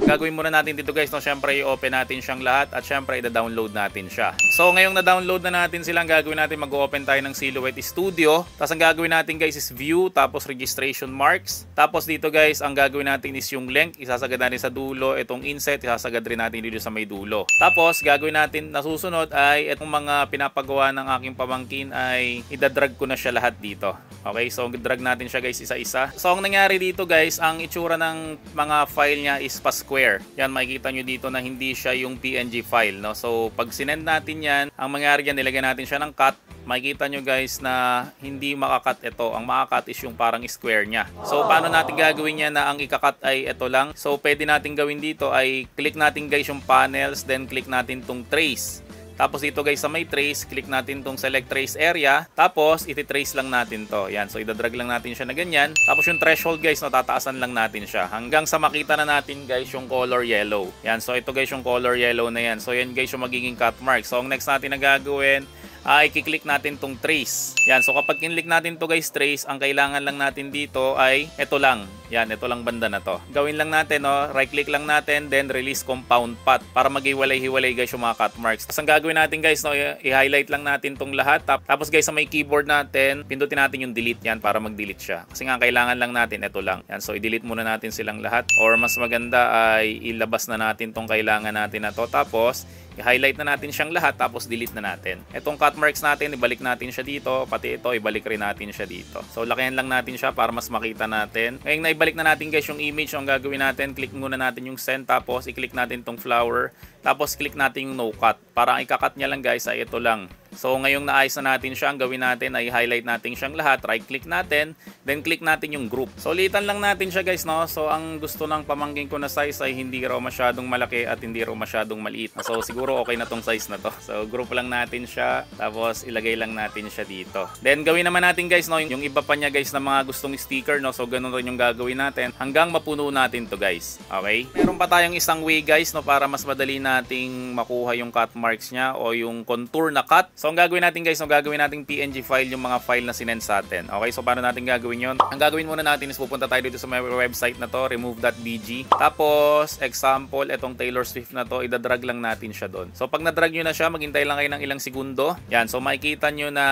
Gagawin muna natin dito guys, no, syempre i-open natin siyang lahat at syempre i-download natin siya. So ngayong na-download na natin sila, ang gagawin natin, mag-open tayo ng Silhouette Studio. Tapos ang gagawin natin guys is view, tapos registration marks. Tapos dito guys, ang gagawin natin is yung link, isasagad natin sa dulo. Itong inset, isasagad rin natin dito sa may dulo. Tapos gagawin natin na susunod ay itong mga pinapagawa ng aking pamangkin ay idadrag ko na siya lahat dito. Okay, so drag natin siya guys isa-isa. So ang nangyari dito guys, ang itsura ng mga file niya is pa-square. Yan, makikita nyo dito na hindi siya yung PNG file, no? So pag sinend natin yan, ang mangyari yan, nilagyan natin siya ng cut. Makikita nyo guys na hindi makakat ito. Ang makakat is yung parang square niya. So paano natin gagawin yan na ang ikakat ay ito lang? So pwede natin gawin dito ay click natin guys yung panels, then click natin tong trace. Tapos dito guys sa may trace, click natin tong select trace area. Tapos iti-trace lang natin to. Yan, so idadrag lang natin siya na ganyan. Tapos yung threshold guys, no, tataasan lang natin siya hanggang sa makita na natin guys yung color yellow. Yan, so ito guys yung color yellow na yan. So yan guys yung magiging cut mark. So ang next natin na gagawin ay i-click natin tong trace. Yan, so kapag kinlik natin to guys trace, ang kailangan lang natin dito ay ito lang. Yan, ito lang banda na to. Gawin lang natin, no, right click lang natin, then release compound path para maghiwalay-hiwalay guys yung mga cut marks. Tapos ang gagawin natin guys, no, i-highlight lang natin tong lahat. Tapos guys sa may keyboard natin, pindutin natin yung delete yan para mag-delete siya. Kasi nga kailangan lang natin ito lang. Yan, so i-delete muna natin silang lahat, or mas maganda ay ilabas na natin tong kailangan natin na to. Tapos i-highlight na natin siyang lahat, tapos delete na natin. Itong cut marks natin, ibalik natin siya dito. Pati ito, ibalik rin natin siya dito. So lakihan lang natin siya para mas makita natin. Ngayon naibalik na natin guys yung image. Ang gagawin natin, click muna natin yung send, tapos i-click natin tong flower, tapos click natin yung no cut. Para ang ikakat niya lang guys ay ito lang. So ngayong naayos na natin siya, ang gawin natin ay highlight natin siyang lahat, right click natin, then click natin yung group. So ulitan lang natin siya guys, no. So ang gusto ng pamangkin ko na size ay hindi raw masyadong malaki at hindi raw masyadong maliit. So siguro okay na tong size na to. So group lang natin siya, tapos ilagay lang natin siya dito. Then gawin naman natin guys, no, yung iba pa niya guys na mga gustong sticker, no. So ganun rin yung gagawin natin hanggang mapuno natin to guys. Okay? Meron pa tayong isang way guys, no, para mas madali nating makuha yung cut marks niya o yung contour na cut. So ang gagawin natin guys, gagawin natin PNG file yung mga file na sinend sa atin. Okay, so paano natin gagawin yon? Ang gagawin muna natin is pupunta tayo dito sa my website na to, remove.bg. Tapos, example, itong Taylor Swift na to, idadrag lang natin siya doon. So pag nadrag nyo na siya, maghintay lang kayo ng ilang segundo. Yan, so makikita nyo na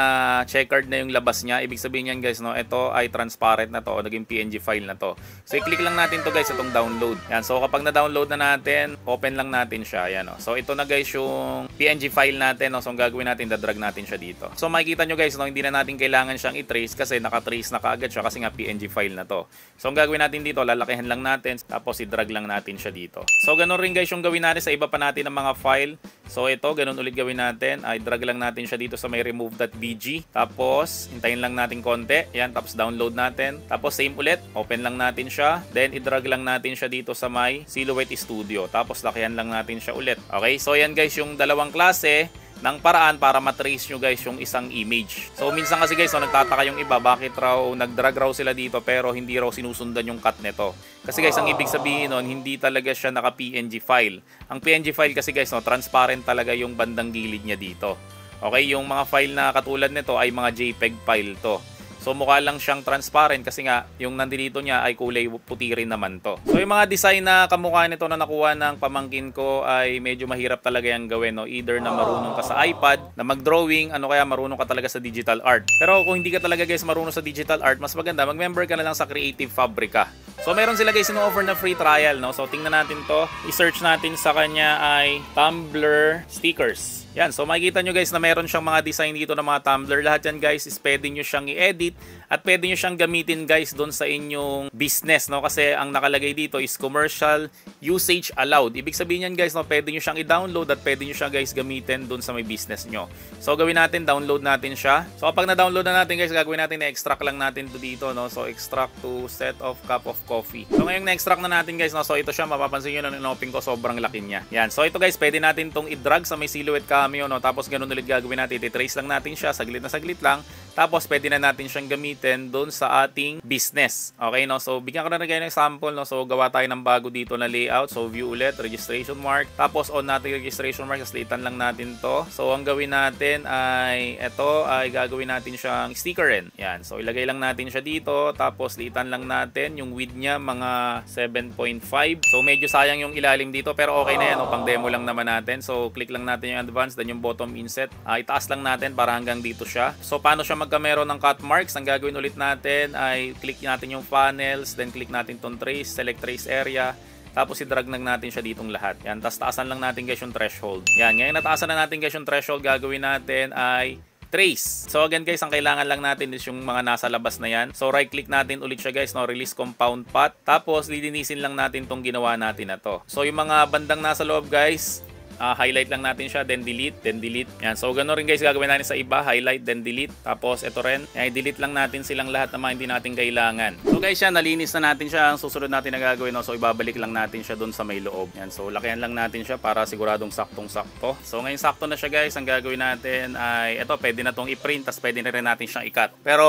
checkered na yung labas niya. Ibig sabihin yan guys, no, ito ay transparent na to o naging PNG file na to. So i-click lang natin to guys, itong download. Yan, so kapag na-download na natin, open lang natin siya. Yan, no. So ito na guys yung PNG file natin, no. So ang gagawin natin, dadrag natin siya dito. So makikita nyo guys, no, hindi na natin kailangan siyang i-trace kasi naka-trace na kaagad siya kasi nga PNG file na to. So ang gagawin natin dito, lalakihan lang natin, tapos i-drag lang natin siya dito. So ganun rin guys yung gawin natin sa iba pa natin ng mga file. So ito, ganun ulit gawin natin, ay drag lang natin siya dito sa may remove.bg. Tapos hintayin lang natin konti. Yan, tapos download natin. Tapos same ulit, open lang natin siya. Then i-drag lang natin siya dito sa may Silhouette Studio. Tapos lakihan lang natin siya ulit. Okay, so yan guys yung dalawang klase ng paraan para matrace nyo guys yung isang image. So minsan kasi guys, nagtataka yung iba, bakit raw nagdrag raw sila dito pero hindi raw sinusundan yung cut nito. Kasi guys, ang ibig sabihin nun, hindi talaga siya naka PNG file. Ang PNG file kasi guys, transparent talaga yung bandang gilid niya dito. Okay, yung mga file na katulad nito ay mga JPEG file to. So mukha lang siyang transparent kasi nga yung nandito niya ay kulay puti rin naman to. So yung mga design na kamukha nito na nakuha ng pamangkin ko ay medyo mahirap talaga yung gawin, no? Either na marunong ka sa iPad na mag-drawing, ano kaya marunong ka talaga sa digital art. Pero kung hindi ka talaga guys marunong sa digital art, mas maganda mag-member ka na lang sa Creative Fabrica. So meron sila guys ino-offer na free trial, no? So tingnan natin to. I-search natin sa kanya ay Tumblr stickers. Yan, so makikita nyo guys na meron siyang mga design dito ng mga tumbler. Lahat yan guys is pwede nyo siyang i-edit at pwede nyo siyang gamitin guys doon sa inyong business, no? Kasi ang nakalagay dito is commercial usage allowed. Ibig sabihin yan guys, no, pwede nyo siyang i-download at pwede nyo siya guys gamitin doon sa may business nyo. So gawin natin, download natin siya. So kapag na-download na natin guys, gagawin natin na-extract lang natin to dito, no? So extract to set of cup of coffee. So ngayong na-extract na natin guys, no? So ito siya, mapapansin nyo na in-open ko, sobrang laki niya. Yan, so ito guys, pwede natin tong i-drag sa may Silhouette Cameo, no? Tapos ganun ulit gagawin natin, i-trace lang natin siya, saglit na saglit lang. Tapos pwede na natin siyang gamitin doon sa ating business. Okay, no? So bigyan ko na kayo ng sample, no? So gawa tayo ng bago dito na layout. So view ulit, registration mark. Tapos on natin registration mark, slitan lang natin to. So ang gawin natin ay ito ay gagawin natin siyang stickerin. Yan. So ilagay lang natin siya dito. Tapos litan lang natin yung width niya mga 7.5. So medyo sayang yung ilalim dito pero okay na yan. No? Pang demo lang naman natin. So click lang natin yung advance, then yung bottom inset. Itaas lang natin para hanggang dito siya. So paano siya magkameron ng cut marks? Ang gagawin ulit natin ay click natin yung panels, then click natin tong trace, select trace area. Tapos i-drag natin siya ditong lahat. Yan, tapos taasan lang natin guys yung threshold. Yan, ngayon nataasan na natin guys yung threshold, gagawin natin ay trace. So again guys, ang kailangan lang natin is yung mga nasa labas na yan. So right click natin ulit siya guys, no, release compound path. Tapos lilinisin lang natin tong ginawa natin na to. So yung mga bandang nasa loob guys, highlight lang natin siya, then delete, then delete. Yan. So ganoon rin guys gagawin natin sa iba, highlight, then delete. Tapos ito rin, i-delete lang natin silang lahat na mga hindi natin kailangan. So guys, yan, nalinis na natin siya. Ang susunod natin na gagawin, no? So ibabalik lang natin siya doon sa may loob. Yan. So lakihan lang natin siya para siguradong saktong-sakto. So ngayon sakto na siya guys. Ang gagawin natin ay ito, pwede na tong i-print, tapos pwede na rin natin siyang i-cut. Pero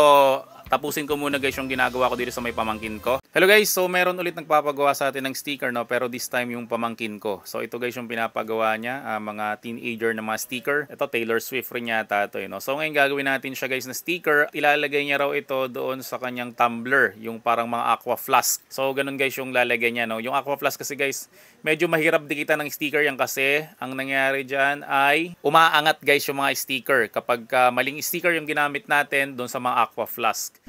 tapusin ko muna guys yung ginagawa ko dito sa may pamangkin ko. Hello guys, so meron ulit nagpapagawa sa atin ng sticker, no, pero this time yung pamangkin ko. So ito guys yung pinapagawa niya, mga teenager na mga sticker. Ito Taylor Swift rin yata ito, no. So ngayon gagawin natin siya guys na sticker. Ilalagay niya raw ito doon sa kanyang tumbler, yung parang mga aqua flask. So ganun guys yung lalagay niya, no. Yung aqua flask kasi guys, medyo mahirap dikitan ng sticker yan kasi ang nangyari diyan ay umaangat guys yung mga sticker kapag maling sticker yung ginamit natin doon sa mga aqua flask.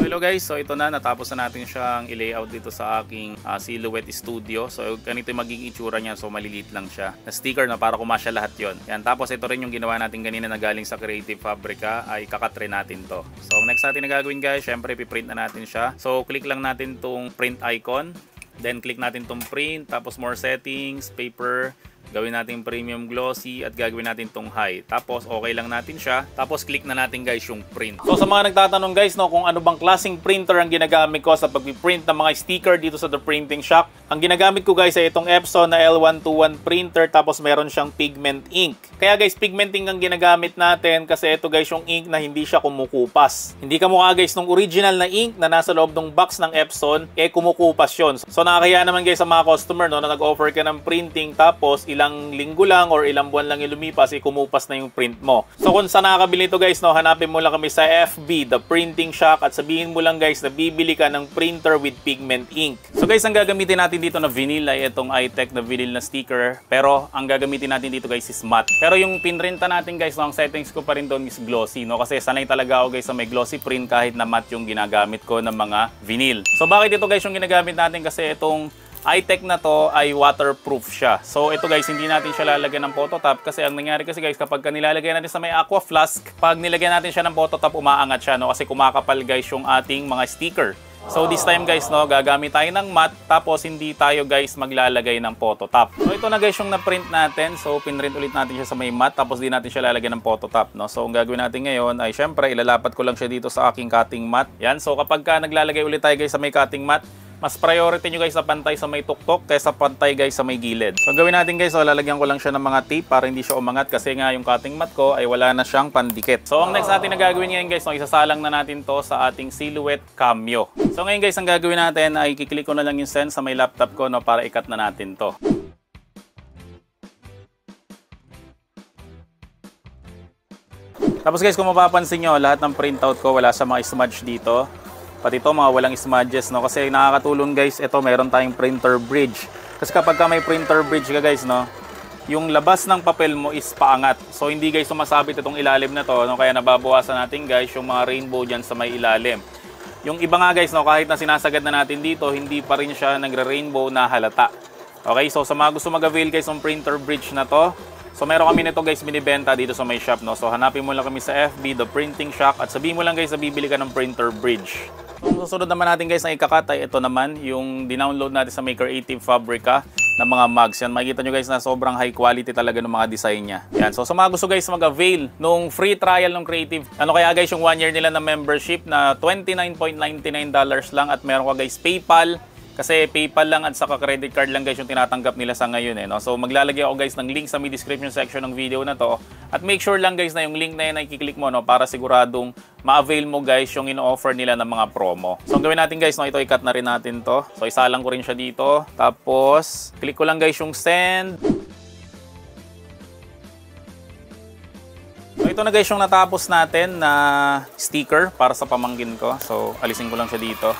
Hello guys, so ito na, natapos na natin siyang i-layout dito sa aking Silhouette Studio. So ganito yung magiging itsura niya, so maliliit lang siya. Na sticker na para kumasya lahat yon. Yan, tapos ito rin yung ginawa natin kanina na galing sa Creative Fabrica, ay kakatre natin to. So next natin na gagawin guys, syempre piprint na natin siya. So click lang natin tong print icon. Then click natin tong print, tapos more settings, paper, gawin natin premium glossy at gagawin natin tong high. Tapos okay lang natin siya. Tapos click na natin guys yung print. So sa mga nagtatanong guys, no, kung ano bang klaseng printer ang ginagamit ko sa pag-print ng mga sticker dito sa The Printing Shop. Ang ginagamit ko guys ay itong Epson na L121 printer, tapos meron siyang pigment ink. Kaya guys, pigment ink ang ginagamit natin kasi ito guys yung ink na hindi siya kumukupas. Hindi kamukha guys nung original na ink na nasa loob ng box ng Epson, kumukupas yun. So nakakaya naman guys sa mga customer, no, na nag-offer ka ng printing tapos ilang linggo lang or ilang buwan lang yung lumipas, kumupas na yung print mo. So kung saan nakakabili ito guys, no, hanapin mo lang kami sa FB, The Printing Shop, at sabihin mo lang guys na bibili ka ng printer with pigment ink. So guys, ang gagamitin natin dito na vinyl ay itong iTech na vinyl na sticker, pero ang gagamitin natin dito guys is matte. Pero yung pinrinta natin guys, no, ang settings ko pa rin doon is glossy, no, kasi sanay talaga ako guys sa may glossy print kahit na matte yung ginagamit ko ng mga vinyl. So bakit ito guys yung ginagamit natin? Kasi itong iTech na to ay waterproof siya. So ito guys, hindi natin siya lalagyan ng phototop kasi ang nangyari kasi guys, kapag nilalagay natin sa may aqua flask, pag nilagyan natin siya ng phototop, umaangat siya, no, kasi kumakapal guys yung ating mga sticker. So this time guys, no, gagamit tayo ng matte, tapos hindi tayo guys maglalagay ng phototop. So ito na guys yung na-print natin. So pinrint ulit natin siya sa may matte, tapos di natin siya lalagyan ng phototop, no. So ang gagawin natin ngayon ay syempre ilalapat ko lang siya dito sa aking cutting mat. Yan, so kapag naglalagay ulit tayo guys sa may cutting mat, mas priority nyo guys sa pantay sa may tuktok kaysa pantay guys sa may gilid. So gawin natin guys, so lalagyan ko lang siya ng mga tape para hindi siya umangat kasi nga yung cutting mat ko ay wala na siyang pandikit. So ang next natin na gagawin ngayon guys, no, isasalang na natin to sa ating Silhouette Cameo. So ngayon guys, ang gagawin natin ay kiklik ko na lang yung send sa may laptop ko, no, para i-cut na natin to. Tapos guys, kung mapapansin nyo, lahat ng printout ko wala sa mga smudge dito. Pati ito mga walang smudges, no, kasi nakakatulong guys, ito meron tayong printer bridge. Kasi kapag may printer bridge ka guys, no, yung labas ng papel mo is paangat. So hindi guys sumasabit itong ilalim na to, no, kaya nababawasan natin guys yung mga rainbow dyan sa may ilalim. Yung iba nga guys, no, kahit na sinasagad na natin dito, hindi pa rin siya nagre-rainbow na halata. Okay, so sa mga gusto mag-avail guys ng printer bridge na to, so meron kami nito guys binibenta dito sa may shop, no. So hanapin mo lang kami sa FB, The Printing Shop, at sabihin mo lang guys na bibili ka ng printer bridge. So susunod naman natin guys na ikakat ay ito naman yung dinownload natin sa may Creative Fabrica. na mga mugs. Yan, makikita nyo guys na sobrang high quality talaga ng mga design niya. Yan, so sa mga gusto guys mag-avail nung free trial ng Creative, ano kaya guys yung 1 year nila na membership na $29.99 lang at meron ka guys PayPal. Kasi PayPal lang at saka credit card lang guys yung tinatanggap nila sa ngayon no? So maglalagay ako guys ng link sa may description section ng video na to. At make sure lang guys na yung link na yun ay kiklik mo no? Para siguradong ma-avail mo guys yung ino-offer nila ng mga promo. So ang gawin natin guys, no? Ito i-cut na rin natin to. So isalang ko rin siya dito. Tapos click ko lang guys yung send. So ito na guys yung natapos natin na sticker para sa pamangkin ko. So alisin ko lang siya dito.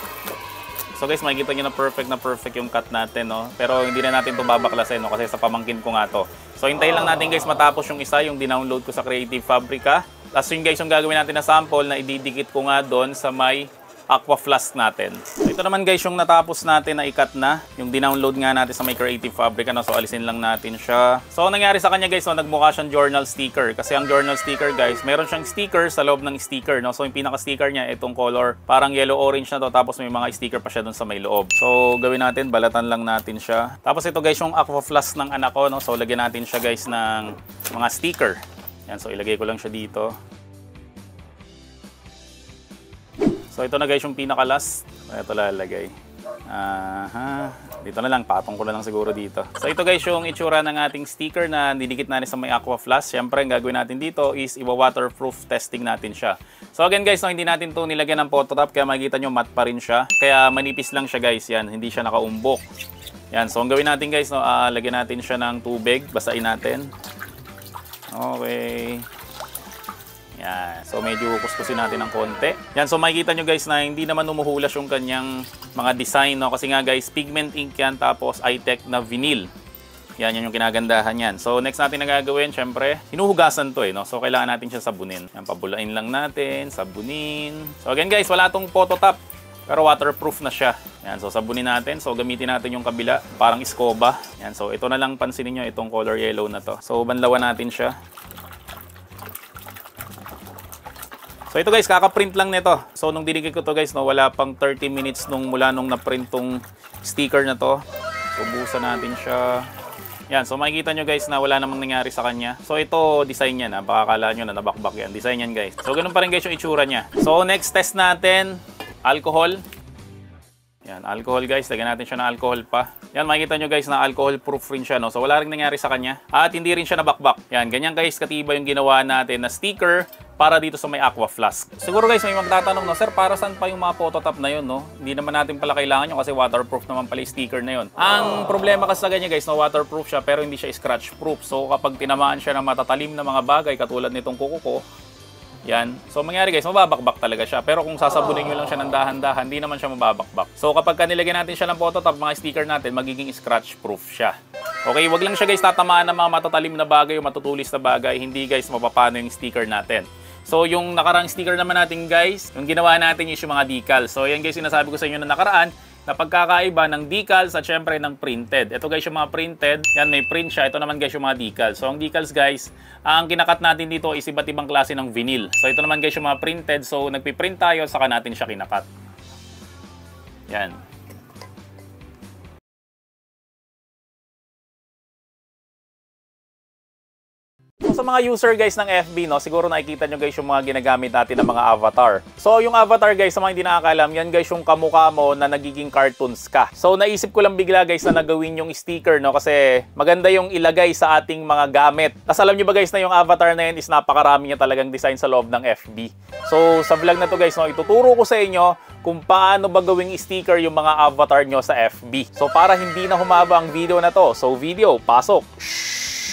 So guys, makikita nyo na perfect yung cut natin, no? Pero hindi na natin ito babaklasin, no? Kasi sa pamangkin ko nga to. So hintayin lang natin guys matapos yung isa, yung dinownload ko sa Creative Fabrica. Tapos yun guys, yung gagawin natin na sample na ididikit ko nga doon sa may aqua flask natin. So ito naman guys yung natapos natin na i-cut na, yung dinownload nga natin sa may Creative Fabrica, no? So alisin lang natin siya. So ang nangyari sa kanya guys, no? Nagmukha siyang journal sticker. Kasi ang journal sticker guys, meron siyang sticker sa loob ng sticker, no? So yung pinaka-sticker niya, itong color, parang yellow-orange na to, tapos may mga sticker pa siya dun sa may loob. So gawin natin, balatan lang natin siya. Tapos ito guys yung aqua flask ng anak ko, no? So lagyan natin siya guys ng mga sticker. Yan, so ilagay ko lang siya dito. So ito na guys yung pinaka-last. Ito lalagay. Dito na lang, patong ko na lang siguro dito. So ito guys yung itsura ng ating sticker na didikit natin sa may aqua flask. Siyempre ang gagawin natin dito is iwa-waterproof testing natin siya. So again guys, no, hindi natin ito nilagyan ng phototop kaya makikita nyo matte pa rin siya. Kaya manipis lang siya guys, yan, hindi siya nakaumbok. Yan, so ang gawin natin guys, no, lagyan natin siya ng tubig, basain natin. Okay. Yan. So medyo kuskusin natin ng konti. Yan, so makikita nyo guys na hindi naman umuhulas yung kanyang mga design, no? Kasi nga guys, pigment ink yan tapos iTech na vinyl. Yan, yan yung kinagandahan yan. So next natin na gagawin, syempre, hinuhugasan to no? So kailangan natin siya sabunin. Yan, pabulain lang natin, sabunin. So again guys, wala tong phototop, pero waterproof na siya. Yan, so sabunin natin. So gamitin natin yung kabila, parang iskoba. Yan, so ito na lang pansinin nyo, itong color yellow na to. So banlawan natin siya. So ito guys, kaka-print lang nito. So nung dinikit ko to guys, no, wala pang 30 minutes mula nung na-print tong sticker na to. So buhusan natin siya. Yan, so makikita nyo guys na wala namang nangyari sa kanya. So ito design niya na, baka akala nyo na nabakbak yan. Design yan guys. So ganun pa rin guys yung itsura niya. So next test natin, alcohol. Yan, alcohol guys, lagyan natin siya ng alcohol pa. Yan, makikita nyo guys na alcohol proof rin siya, no? So wala rin nangyari sa kanya. At hindi rin siya nabakbak. Yan, ganyan guys katiba yung ginawa natin na sticker para dito sa may aqua flask. Siguro guys may magtatanong, no, sir, para saan pa yung mga phototop na yun, no? Hindi naman natin pala kailangan yun kasi waterproof naman pala yung sticker na yun. Ang problema kasi sa ganyan guys, no, waterproof siya pero hindi siya scratch proof. So kapag tinamaan siya ng matatalim na mga bagay katulad nitong kuko ko, yan. So mangyari guys, mababakbak talaga siya. Pero kung sasabunin nyo lang siya ng dahan-dahan, hindi naman siya mababakbak. So kapag nilagyan natin siya ng phototop, mga sticker natin, magiging scratch proof siya. Okay, wag lang siya guys tatamaan ng mga matatalim na bagay o matutulis na bagay. Hindi guys mapapano yung sticker natin. So yung nakarang sticker naman natin guys, yung ginawa natin is yung mga decals. So yan guys, sinasabi ko sa inyo na nakaraan, na pagkakaiba ng decals at syempre ng printed. Ito guys yung mga printed, yan may print siya. Ito naman guys yung mga decals. So ang decals guys, ang kinakat natin dito is iba't ibang klase ng vinyl. So ito naman guys yung mga printed. So nagpiprint tayo, saka natin siya kinakat. Yan. So sa mga user guys ng FB, no, siguro nakikita nyo guys yung mga ginagamit natin ng mga avatar. So yung avatar guys, sa mga hindi nakakalam, yan guys yung kamukha mo na nagiging cartoons ka. So naisip ko lang bigla guys na nagawin yung sticker, no, kasi maganda yung ilagay sa ating mga gamit. Tapos alam nyo ba guys na yung avatar na yun is napakarami niya talagang design sa loob ng FB. So sa vlog na to guys, no, ituturo ko sa inyo kung paano ba gawing sticker yung mga avatar nyo sa FB. So para hindi na humaba ang video na to, so video, pasok!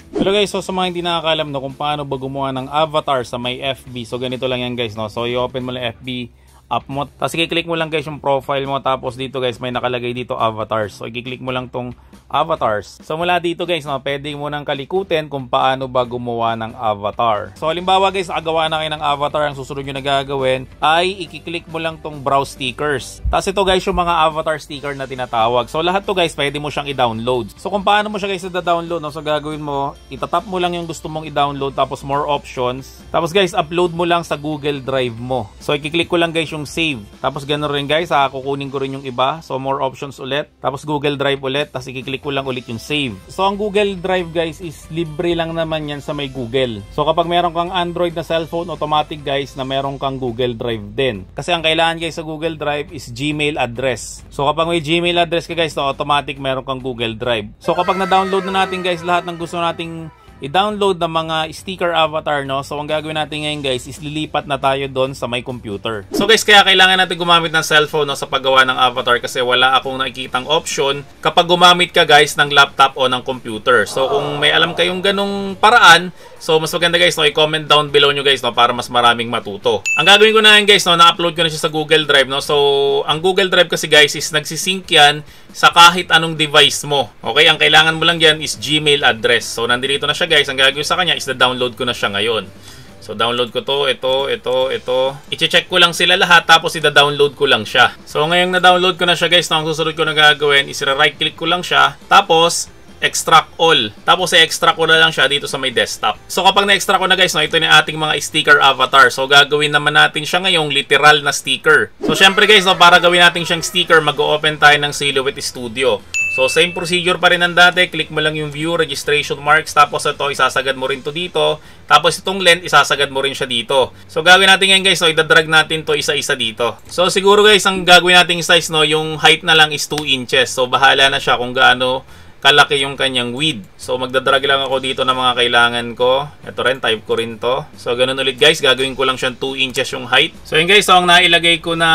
Hello guys, so sa mga hindi nakakalam, no, kung paano ba gumawa ng avatar sa may FB. So ganito lang yan guys, no. So i-open mo lang FB app mo. Tapos i-click mo lang guys yung profile mo. Tapos dito guys may nakalagay dito avatars. So i-click mo lang tong avatars. So mula dito guys, no, pwede mo nang kalikutin kung paano ba gumawa ng avatar. So halimbawa guys, nakagawa na kayo ng avatar, ang susunod nyo na gagawin ay i-click mo lang tong browse stickers. Tapos ito guys yung mga avatar sticker na tinatawag. So lahat to guys pwede mo siyang i-download. So kung paano mo siya guys i-download, no, so gagawin mo, itatap mo lang yung gusto mong i-download, tapos more options. Tapos guys, upload mo lang sa Google Drive mo. So i-click ko lang guys yung yung save. Tapos ganoon rin guys, kukunin ko rin yung iba. So more options ulit. Tapos Google Drive ulit. Tapos i-click ko lang ulit yung save. So ang Google Drive guys is libre lang naman yan sa may Google. So kapag meron kang Android na cellphone, automatic guys na meron kang Google Drive din. Kasi ang kailangan guys sa Google Drive is Gmail address. So kapag may Gmail address ka guys, so automatic meron kang Google Drive. So kapag na-download na natin guys lahat ng gusto nating i-download ng mga sticker avatar, no? So ang gagawin natin ngayon guys is lilipat na tayo doon sa my computer. So guys, kaya kailangan natin gumamit ng cellphone, no, sa paggawa ng avatar kasi wala akong nakikitang option kapag gumamit ka guys ng laptop o ng computer. So kung may alam kayong ganong paraan, so mas maganda guys, no, i-comment down below nyo guys, no, para mas maraming matuto. Ang gagawin ko na yan guys, no, na-upload ko na siya sa Google Drive, no. So ang Google Drive kasi guys is nagsisync yan sa kahit anong device mo. Okay, ang kailangan mo lang yan is Gmail address. So nandito na siya guys. Ang gagawin sa kanya is na-download ko na siya ngayon. So download ko to, ito. I-check ko lang sila lahat tapos i-download ko lang siya. So ngayong na-download ko na siya guys, no, ang susunod ko na gagawin is right click ko lang siya. Tapos extract all. Tapos i-extract ko na lang siya dito sa may desktop. So kapag na-extract ko na guys, no, ito na ating mga sticker avatar. So gagawin naman natin siya ngayong literal na sticker. So syempre guys, no, para gawin natin siyang sticker, mag-open tayo ng Silhouette Studio. So same procedure pa rin ng dati. Click mo lang yung view, registration marks. Tapos ito, isasagad mo rin to dito. Tapos itong length, isasagad mo rin siya dito. So gagawin natin ngayon guys, so idadrag natin to isa-isa dito. So siguro guys, ang gagawin nating size, no, yung height na lang is 2 inches. So bahala na siya kung gaano kalaki yung kanyang width. So magdadrag lang ako dito ng mga kailangan ko. Ito rin, type ko rin to. So ganun ulit guys, gagawin ko lang siyang 2 inches yung height. So yun guys, so ang nailagay ko na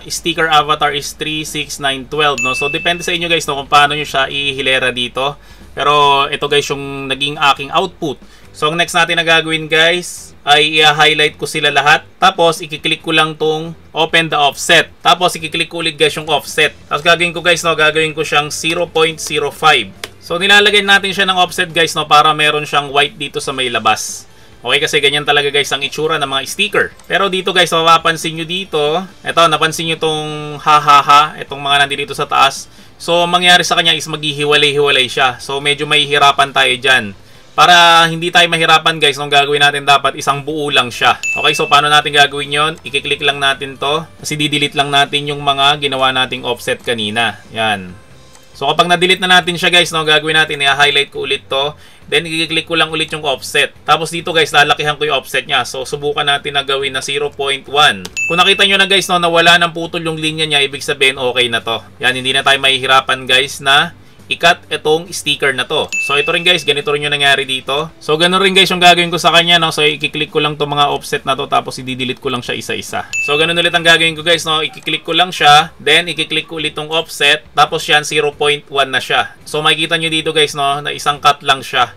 sticker avatar is 3, 6, 9, 12, no. So depende sa inyo guys, no, kung paano nyo siya ihilera dito. Pero ito guys yung naging aking output. So ang next natin na gagawin guys ay i-highlight ko sila lahat. Tapos i-click ko lang tong open the offset. Tapos i-click ko ulit guys yung offset. Tapos gagawin ko guys, no, gagawin ko siyang 0.05. So nilalagay natin siya ng offset guys, no, para meron siyang white dito sa may labas. Okay, kasi ganyan talaga guys ang itsura ng mga sticker. Pero dito guys, mapapansin nyo dito, eto, napansin nyo tong ha, itong mga nandito sa taas. So mangyari sa kanya is maghihiwalay-hiwalay siya. So medyo mahihirapan tayo dyan. Para hindi tayo mahirapan guys, nung gagawin natin dapat isang buo lang siya. Okay, so paano natin gagawin yon? I-click lang natin to. Kasi di-delete lang natin yung mga ginawa nating offset kanina. Yan. So kapag na-delete na natin siya guys, no, gagawin natin, i-highlight ko ulit to. Then i-click ko lang ulit yung offset. Tapos dito guys, lalakihan ko yung offset niya. So subukan natin na gawin na 0.1. Kung nakita nyo na guys, no, na wala ng putol yung linya niya, ibig sabihin okay na to. Yan, hindi na tayo mahihirapan guys na i-cut itong sticker na to. So ito rin guys, ganito rin yung nangyari dito. So ganun rin guys yung gagawin ko sa kanya, no. So i-click ko lang itong mga offset na to, tapos i-delete ko lang siya isa-isa. So ganun ulit ang gagawin ko guys, no. I-click ko lang siya, then i-click ko ulit itong offset, tapos yan 0.1 na siya. So makikita nyo dito guys, no, na isang cut lang siya.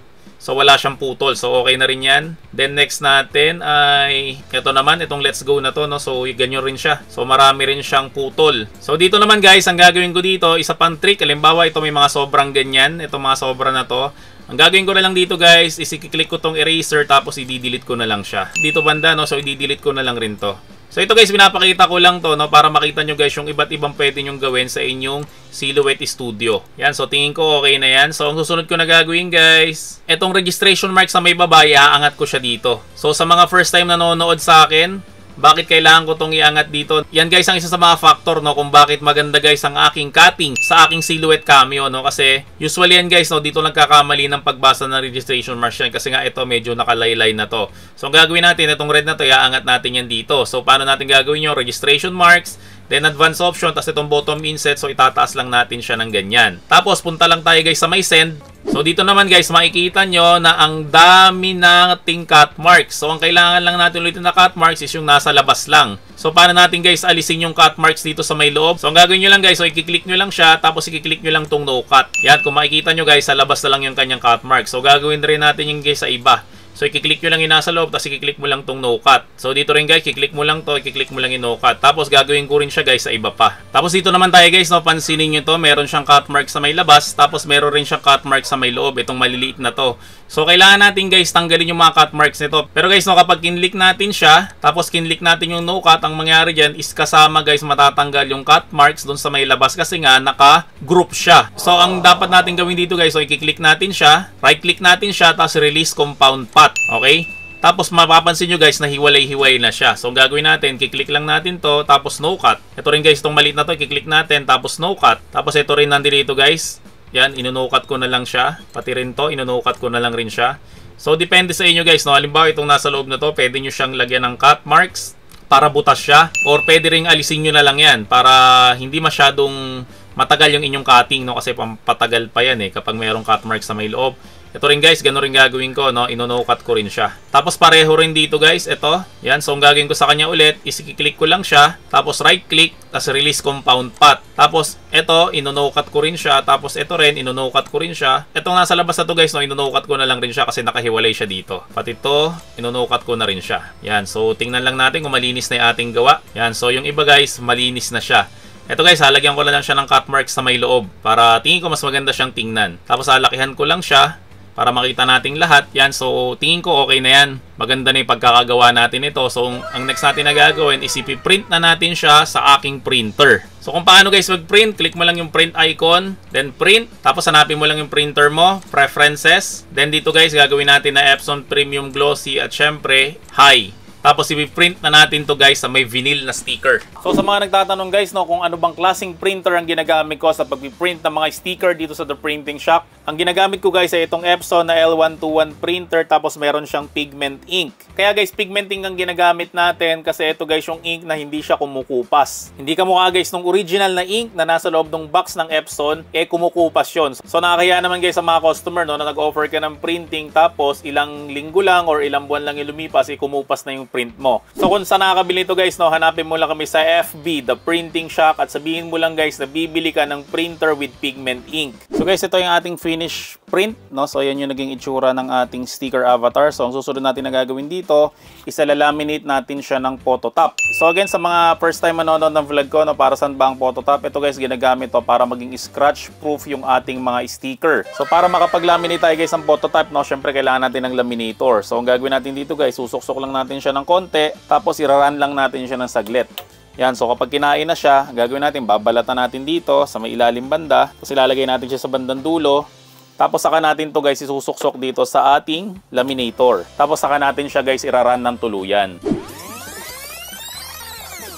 So wala siyang putol. So okay na rin yan. Then next natin ay ito naman, itong let's go na to, no. So ganyan rin siya. So marami rin siyang putol. So dito naman guys, ang gagawin ko dito, isa pang trick. Halimbawa ito may mga sobrang ganyan. Itong mga sobra na to. Ang gagawin ko na lang dito guys is i-click ko tong eraser, tapos i-delete ko na lang siya. Dito banda, no. So i-delete ko na lang rin to. So ito guys, pinapakita ko lang to, no, para makita nyo guys yung iba't ibang pwede nyong gawin sa inyong Silhouette Studio. Yan, so tingin ko okay na yan. So ang susunod ko na gagawin guys, itong registration mark sa may babae, aangat ko siya dito. So sa mga first time nanonood sa akin, bakit kailangan ko itong iangat dito? Yan guys ang isa sa mga factor, no, kung bakit maganda guys ang aking cutting sa aking Silhouette Cameo, no. Kasi usually yan guys, no, dito nagkakamali ng pagbasa ng registration marks yan. Kasi nga ito medyo nakalaylay na to. So ang gagawin natin, itong red na to, iaangat natin yan dito. So paano natin gagawin yung registration marks, then advanced option, tapos itong bottom inset. So itataas lang natin siya ng ganyan. Tapos punta lang tayo guys sa may send. So dito naman guys, makikita nyo na ang dami nating cut marks. So ang kailangan lang natin ulitin na cut marks is yung nasa labas lang. So paano natin guys alisin yung cut marks dito sa may loob? So ang gagawin nyo lang guys, so i-click nyo lang siya, tapos i-click nyo lang tong no cut. Yan, kung makikita nyo guys, sa labas na lang yung kanyang cut marks. So gagawin rin natin yung guys sa iba. So i-click nyo lang yung nasa loob, tapos i-click mo lang tong no cut. So dito rin guys, i-click mo lang to, i-click mo lang yung no cut. Tapos gagawin ko rin siya guys sa iba pa. Tapos dito naman tayo guys, no, pansinin nyo to, meron siyang cut mark sa may labas, tapos meron rin siyang cut mark sa may loob, itong maliliit na to. So kailangan natin guys tanggalin yung mga cut marks nito. Pero guys, no, kapag kinlik natin siya, tapos kinlik natin yung no cut, ang mangyari dyan is kasama guys matatanggal yung cut marks dun sa may labas kasi nga naka-group siya. So ang dapat natin gawin dito guys, so i-click natin siya, right click natin siya, tapos release compound path. Okay? Tapos mapapansin nyo guys na hiwalay-hiwalay na siya. So ang gagawin natin, kiklik lang natin to, tapos no cut. Ito rin guys, itong maliit na to, kiklik natin, tapos no cut. Tapos ito rin nandito guys. Yan, inunukat ko na lang siya. Pati rin to, inunukat ko na lang rin siya. So depende sa inyo guys, no? Halimbawa itong nasa loob na to, pwede nyo siyang lagyan ng cut marks para butas siya. Or pwede rin alisin nyo na lang yan para hindi masyadong matagal yung inyong cutting, no? Kasi patagal pa yan kapag mayroong cut marks sa may loob. Ito rin guys, gano'n rin gagawin ko, no? Ino-no-cut ko rin siya. Tapos pareho rin dito guys, ito. Yan, so ang gagawin ko sa kanya ulit, is-click ko lang siya. Tapos right-click, tapos release compound path. Tapos ito, ino-no-cut ko rin siya. Tapos ito rin, ino-no-cut ko rin siya. Itong nasa labas na to guys, no? Ino-no-cut ko na lang rin siya kasi nakahiwalay siya dito. Pati ito, ino-no-cut ko na rin siya. Yan, so tingnan lang natin kung malinis na yung ating gawa. Yan, so yung iba guys, malinis na siya. Ito guys, halagyan ko na lang siya ng cut marks sa may loob para tingin ko mas maganda siyang tingnan. Tapos halakihan ko lang siya para makita nating lahat. Yan, so tingin ko okay na yan. Maganda na yung pagkakagawa natin ito. So ang next natin na gagawin is ipiprint na natin siya sa aking printer. So kung paano guys mag-print, click mo lang yung print icon, then print. Tapos hanapin mo lang yung printer mo, preferences. Then dito guys, gagawin natin na Epson Premium Glossy at syempre high. Tapos i-print na natin to guys sa may vinyl na sticker. So sa mga nagtatanong guys, no, kung ano bang klaseng printer ang ginagamit ko sa pag-print ng mga sticker dito sa The Printing Shop. Ang ginagamit ko guys ay itong Epson na L121 printer, tapos meron siyang pigment ink. Kaya guys, pigment ink ang ginagamit natin kasi ito guys yung ink na hindi siya kumukupas. Hindi kamukha guys nung original na ink na nasa loob ng box ng Epson, kumukupas yun. So nakakaya naman guys sa mga customer, no, na nag-offer ka ng printing tapos ilang linggo lang or ilang buwan lang yung lumipas, kumupas na yung print mo. So kung saan nakakabili ito guys, no, hanapin mo lang kami sa FB, The Printing Shop, at sabihin mo lang guys na bibili ka ng printer with pigment ink. So guys, ito yung ating finish print, no? So yan yung naging itsura ng ating sticker avatar. So ang susunod natin na gagawin dito, isa-laminate natin siya ng phototop. So again, sa mga first time manonood ng vlog ko, no, para saan ba ang phototop? Ito guys, ginagamit to para maging scratch proof yung ating mga sticker. So para makapag-laminate tayo guys ng phototop, no, syempre kailangan natin ng laminator. So ang gagawin natin dito guys, susuksok lang natin siya ng konti, tapos iraran lang natin siya ng saglit. Yan, so kapag kinain na siya, gagawin natin, babalatan natin dito sa may ilalim banda, tapos ilalagay natin siya sa bandang dulo. Tapos saka natin to guys isusuksok dito sa ating laminator. Tapos saka natin siya guys iraran ng tuluyan.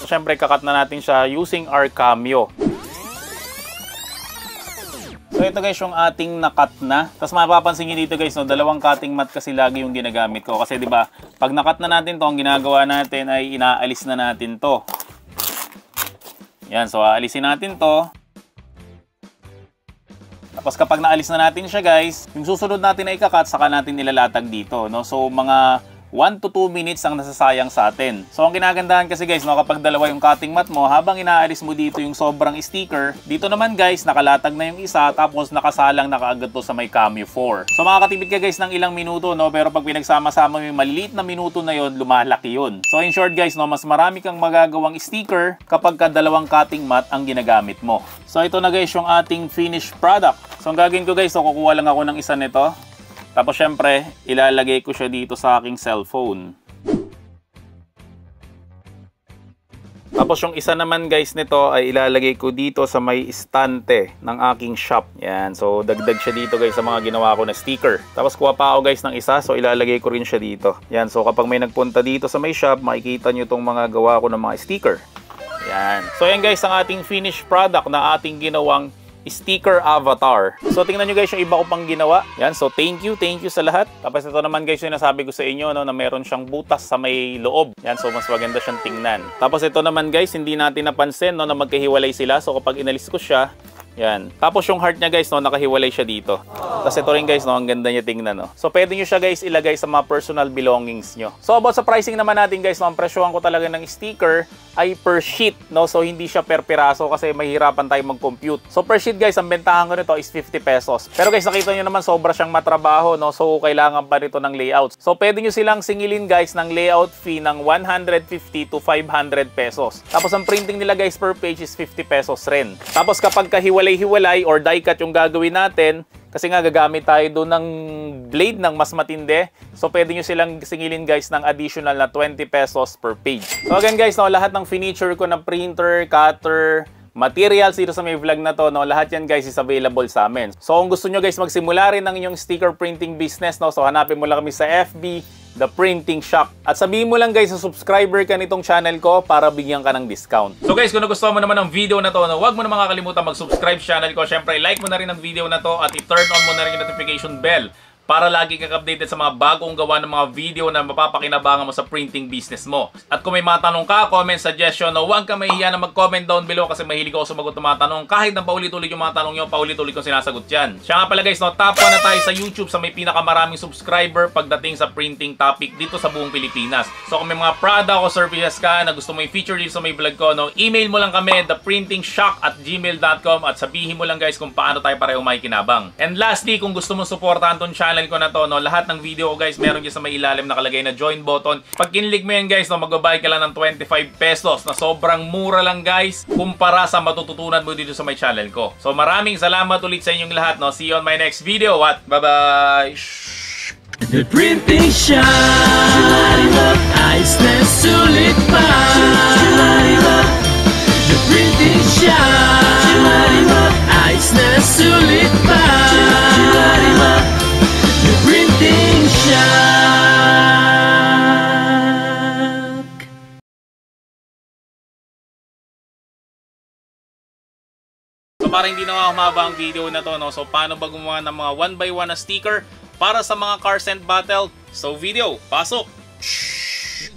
So, syempre kakat na natin siya using our Cameo. So ito guys yung ating nakat na. Tapos mapapansin niyo dito guys, no, dalawang cutting mat kasi lagi yung ginagamit ko. Kasi 'di ba, pag nakat na natin 'to, ang ginagawa natin ay inaalis na natin 'to. Yan, so aalisin natin 'to. Tapos kapag naalis na natin siya guys, yung susunod natin na ikakat, saka natin nilalatag dito, no? So mga 1 to 2 minutes ang nasasayang sa atin. So ang ginagandahan kasi guys, no, kapag dalawa yung cutting mat mo, habang inaalis mo dito yung sobrang sticker, dito naman guys, nakalatag na yung isa, tapos nakasalang nakaagad to sa may Cameo 4. So makakatipid ka guys ng ilang minuto, no, pero pag pinagsama-sama yung maliliit na minuto na yon, lumalaki yun. So in short guys, no, mas marami kang magagawang sticker kapag ka dalawang cutting mat ang ginagamit mo. So ito na guys yung ating finished product. So ang gagawin ko guys, so kukuha lang ako ng isa nito. Tapos syempre, ilalagay ko siya dito sa aking cellphone. Tapos yung isa naman guys nito ay ilalagay ko dito sa may istante ng aking shop. Yan, so dagdag siya dito guys sa mga ginawa ko na sticker. Tapos kuha pa ako guys ng isa, so ilalagay ko rin siya dito. Yan, so kapag may nagpunta dito sa may shop, makikita nyo itong mga gawa ko ng mga sticker. Yan. So yan guys ang ating finished product na ating ginawang sticker avatar. So tingnan nyo guys yung iba ko pang ginawa. Yan, so thank you sa lahat. Tapos ito naman guys yung nasabi ko sa inyo, no, na meron siyang butas sa may loob. Yan, so mas maganda siyang tingnan. Tapos ito naman guys, hindi natin napansin, no, na magkahiwalay sila. So kapag inalis ko siya, yan. Tapos yung heart niya guys, no, nakahiwalay siya dito. Tapos ito rin guys, no, ang ganda niya tingnan, no. So pwede nyo siya guys ilagay sa mga personal belongings nyo. So about sa pricing naman natin guys, no, ang presyohan ko talaga ng sticker ay per sheet, no. So hindi siya per piraso kasi mahirapan tayo mag-compute. So per sheet guys, ang bentahan ko nito is 50 pesos. Pero guys, nakita nyo naman sobra siyang matrabaho, no. So kailangan pa nito ng layouts. So pwede nyo silang singilin guys ng layout fee ng 150 to 500 pesos. Tapos ang printing nila guys per page is 50 pesos rin. Tapos kapag kahiwalay-hiwalay or die cut yung gagawin natin, kasi nga gagamit tayo doon ng blade ng mas matindi. So pwede nyo silang singilin guys ng additional na 20 pesos per page. So again guys, no, lahat ng furniture ko na printer, cutter, materials dito sa may vlog na to, no, lahat yan guys is available sa amin. So kung gusto nyo guys magsimula rin ng inyong sticker printing business, no, so hanapin mo lang kami sa FB, The Printing Shock. At sabihin mo lang guys sa subscriber ka nitong channel ko para bigyan ka ng discount. So guys, kung nagustuhan mo naman ang video na to, huwag mo naman kakalimutan mag-subscribe sa channel ko. Syempre, like mo na rin ang video na to at i-turn on mo na rin yung notification bell para lagi kang updated sa mga bagong gawa ng mga video na mapapakinabangan mo sa printing business mo. At kung may mga tanong ka, comment, suggestion, huwag ka mahihiya na mag-comment down below kasi mahilig ako sumagot ng mga tanong. Kahit na paulit-ulit yung mga tanong nyo, paulit-ulit kong sinasagot yan. Siya nga pala guys, no, top 1 na tayo sa YouTube sa may pinakamaraming subscriber pagdating sa printing topic dito sa buong Pilipinas. So kung may mga product o services ka na gusto mo i-feature dito sa may vlog ko, no, email mo lang kami, theprintingshock@gmail.com at sabihin mo lang guys kung paano tayo pareho makikinabang. And lastly, kung gusto mo supportahan tong channel ko na to, no, lahat ng video ko guys meron dyan sa may ilalim nakalagay na join button. Pag kinlik mo yan guys, no, magbabayad ka lang ng 25 pesos na sobrang mura lang guys kumpara sa matututunan mo dito sa my channel ko. So maraming salamat ulit sa inyong lahat, no. See you on my next video at bye bye. The Printing Shock, ayos na sulit pa. The Printing Shock, ayos na sulit pa. The Printing Shock. So para hindi na humaba ang video na to, no, so paano ba gumawa ng mga 1x1 na sticker para sa mga car scent battle? So video, pasok!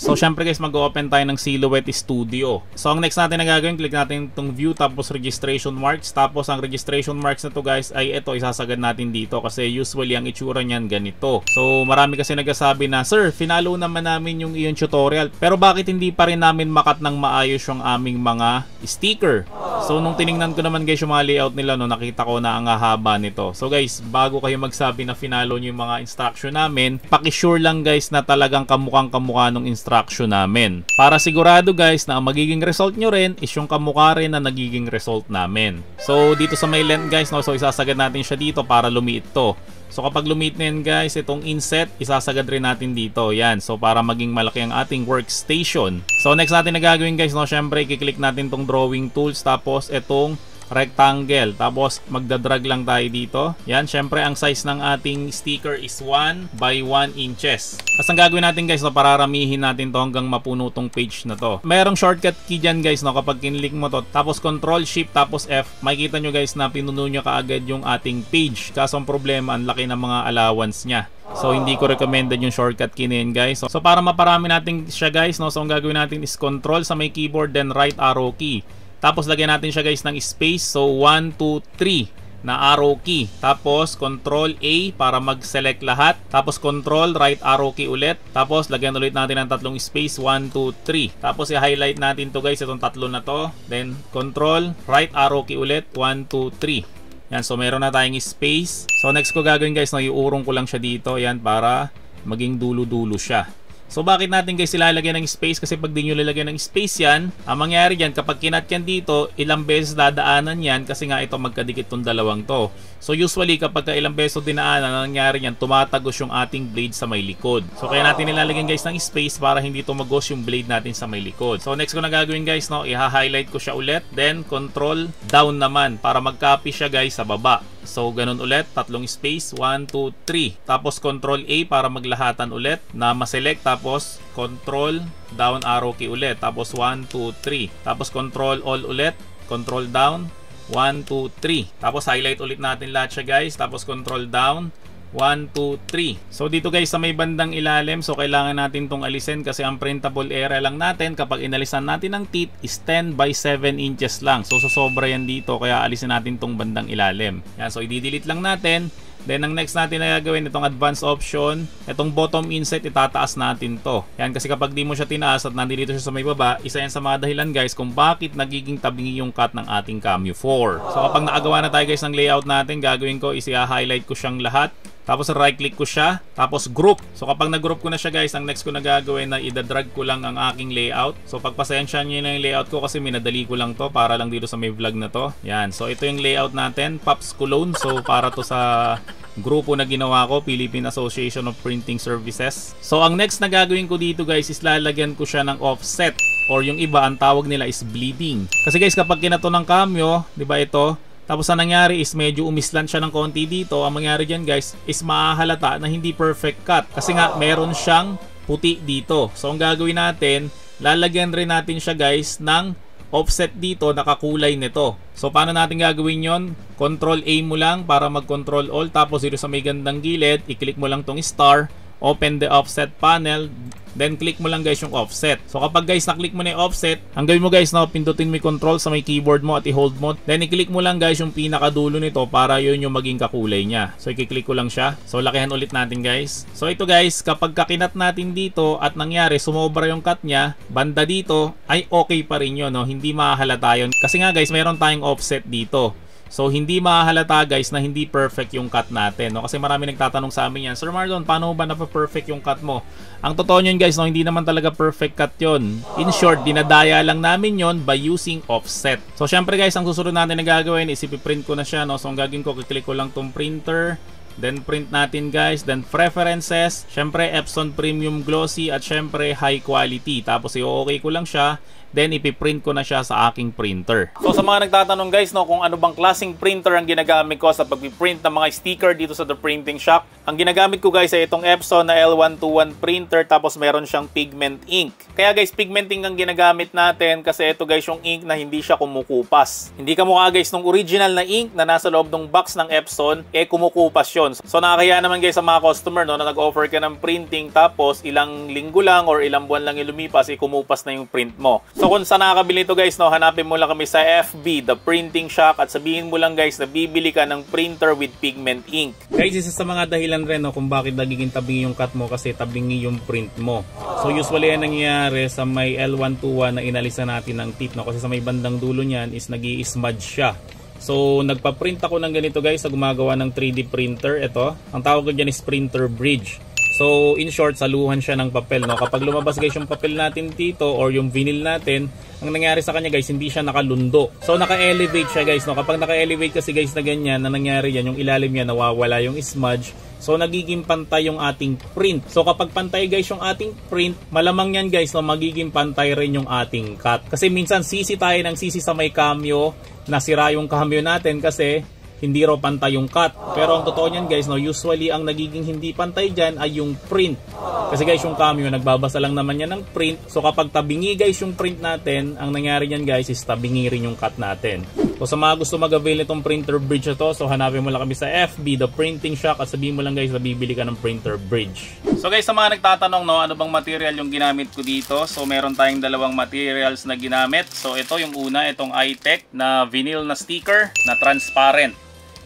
So syempre guys, mag-open tayo ng Silhouette Studio. So ang next natin na gagawin, click natin itong view tapos registration marks. Tapos ang registration marks na to guys ay ito, isasagad natin dito kasi usually ang itsura niyan ganito. So marami kasi nagsasabi na, sir, finalo naman namin yung iyong tutorial, pero bakit hindi pa rin namin makat ng maayos yung aming mga sticker? So nung tiningnan ko naman guys yung mga layout nila, no, nakita ko na ang haba nito. So guys, bago kayo magsabi na finalo nyo yung mga instruction namin, pakisure lang guys na talagang kamukhang-kamukha ng instruction namin. Para sigurado guys na ang magiging result nyo rin is yung kamukha rin na nagiging result namin. So dito sa may length guys, no, so isasagad natin siya dito para lumiit to. So kapag lumiit na yan guys, itong inset, isasagad rin natin dito. Yan. So para maging malaki ang ating workstation. So next natin na gagawin guys, no, syempre i-click natin tong drawing tools tapos itong rectangle. Tapos magdadrag lang tayo dito. Yan, syempre ang size ng ating sticker is 1 by 1 inches. Tapos ang gagawin natin guys, no, pararamihin natin to hanggang mapuno tong page na to. Merong shortcut key dyan guys, no, kapag kinlik mo to, tapos control shift tapos F, makikita nyo guys na pinuno nyo kaagad yung ating page. Kaso ang problema, ang laki ng mga allowance nya. So hindi ko recommended yung shortcut key na yun guys. So para maparami natin siya guys, no, so ang gagawin natin is control sa may keyboard then right arrow key. Tapos lagyan natin siya guys ng space. So 1, 2, 3 na arrow key. Tapos control A para mag-select lahat. Tapos control right arrow key ulit. Tapos lagyan ulit natin ng tatlong space. 1, 2, 3. Tapos i-highlight natin to guys, itong tatlo na to. Then control right arrow key ulit. 1, 2, 3. Yan, so meron na tayong space. So next ko gagawin guys, no, iurong ko lang siya dito. Yan, para maging dulo-dulo siya. So bakit natin guys ilalagyan ng space? Kasi pag di nyo lalagyan ng space yan, ang mangyari dyan kapag kinat yan dito, ilang beses dadaanan yan kasi nga ito magkadikit tong dalawang to. So usually kapag ilang beses dinaanan, ang nangyari yan, tumatagos yung ating blade sa may likod. So kaya natin nilalagyan guys ng space para hindi tumagos yung blade natin sa may likod. So next ko na gagawin guys, no, i-highlight ko siya ulit. Then control down naman para mag-copy siya guys sa baba. So ganun ulit, tatlong space, 1, 2, 3. Tapos control A para maglahatan ulit na ma-select. Tapos control down arrow key ulit. Tapos 1, 2, 3. Tapos control all ulit. Control down. 1, 2, 3. Tapos highlight ulit natin lahat siya guys. Tapos control down. 1, 2, 3. So dito guys sa may bandang ilalim, so kailangan natin tong alisin kasi ang printable area lang natin kapag inalisan natin ng teeth is 10 by 7 inches lang. So sobra yan dito kaya alisin natin tong bandang ilalim. Yan, so i-delete lang natin. Then ang next natin na gagawin, itong advanced option, itong bottom inset itataas natin to. Yan, kasi kapag di mo siya tinaas at nandito siya sa may baba, isa yan sa mga dahilan guys kung bakit nagiging tabingi yung cut ng ating Cameo 4. So kapag nakagawa na tayo guys ng layout natin, gagawin ko is i-highlight ko siyang lahat. Tapos right click ko siya, tapos group. So kapag nag-group ko na siya guys, ang next ko na gagawin na i-drag ko lang ang aking layout. So pagpasensya niyo na yung layout ko kasi minadali ko lang to para lang dito sa may vlog na to. Yan, so ito yung layout natin, Pops Cologne. So para to sa grupo na ginawa ko, Philippine Association of Printing Services. So ang next na gagawin ko dito guys is lalagyan ko siya ng offset, or yung iba ang tawag nila is bleeding. Kasi guys kapag kinato ng Cameo, di ba ito? Tapos ang nangyari is medyo umislant siya ng konti dito. Ang mangyari dyan guys is mahahalata na hindi perfect cut. Kasi nga meron siyang puti dito. So ang gagawin natin, lalagyan rin natin siya guys ng offset dito, nakakulay nito. So paano natin gagawin yon? Control A mo lang para mag-control all, tapos dito sa may gandang gilid, i-click mo lang tong star, open the offset panel, then click mo lang guys yung offset. So kapag guys na-click mo na yung offset, ang gawin mo guys na pindutin mo yung control sa may keyboard mo at i-hold mo, then i-click mo lang guys yung pinakadulo nito para yun yung maging kakulay niya. So i-click ko lang siya. So lakihan ulit natin guys. So ito guys, kapag kakinat natin dito at nangyari sumobra yung cut niya, banda dito ay okay pa rin yun, no? Hindi mahahalata yun. Kasi nga guys, meron tayong offset dito. So hindi mahalata guys na hindi perfect yung cut natin, no? Kasi marami nagtatanong sa amin yan, Sir Marlon, paano ba na-perfect yung cut mo? Ang totoo nyo guys, no, hindi naman talaga perfect cut yon. In short, dinadaya lang namin yon by using offset. So syempre guys, ang susunod natin na gagawin is ipiprint ko na siya, no? So ang gagawin ko, kiklik ko lang tong printer, then print natin guys, then preferences, syempre Epson Premium Glossy at syempre high quality. Tapos i-okay ko lang siya, then ipiprint ko na siya sa aking printer. So sa mga nagtatanong guys, no, kung ano bang klaseng printer ang ginagamit ko sa pagpiprint ng mga sticker dito sa The Printing Shop, ang ginagamit ko guys ay itong Epson na L121 printer, tapos meron siyang pigment ink. Kaya guys, pigment ink ang ginagamit natin kasi ito guys yung ink na hindi siya kumukupas. Hindi kamukha guys nung original na ink na nasa loob ng box ng Epson, kumukupas yun. So nakakaya naman guys sa mga customer, no, na nag-offer ka ng printing tapos ilang linggo lang or ilang buwan lang yung lumipas, kumupas na yung print mo. So kung saan nakakabili ito guys, no, hanapin mo lang kami sa FB, The Printing Shop, at sabihin mo lang guys na bibili ka ng printer with pigment ink. Guys, isa sa mga dahilan rin, no, kung bakit nagiging tabingi yung cut mo, kasi tabingi yung print mo. So usually yan nangyayari sa may L121 na inalisan natin ng tip, no, kasi sa may bandang dulo niyan is nag-i-smudge siya. So nagpa-print ako ng ganito guys sa gumagawa ng 3D printer. Ito, ang tawag ko dyan is printer bridge. So in short, saluhan siya ng papel, no? Kapag lumabas guys yung papel natin dito or yung vinyl natin, ang nangyari sa kanya guys, hindi siya nakalundo. So naka-elevate siya guys, no? Kapag naka-elevate kasi guys na ganyan, na nangyari yan, yung ilalim niya nawawala yung smudge. So nagiging pantay yung ating print. So kapag pantay guys yung ating print, malamang yan guys, no, magiging pantay rin yung ating cut. Kasi minsan sisi tayo ng sisi sa may cameo, nasira yung cameo natin kasi hindi raw pantay yung cut. Pero ang totoo niyan guys, no, usually ang nagiging hindi pantay dyan ay yung print. Kasi guys yung cameo, nagbabasa lang naman yan ng print. So kapag tabingi guys yung print natin, ang nangyari niyan guys is tabingi rin yung cut natin. So sa mga gusto mag-avail nitong printer bridge na to, so hanapin mo lang kami sa FB, The Printing Shop, at sabihin mo lang guys na bibili ka ng printer bridge. So guys, sa mga nagtatanong, no, ano bang material yung ginamit ko dito? So meron tayong dalawang materials na ginamit. So ito yung una, itong iTech na vinyl na sticker na transparent.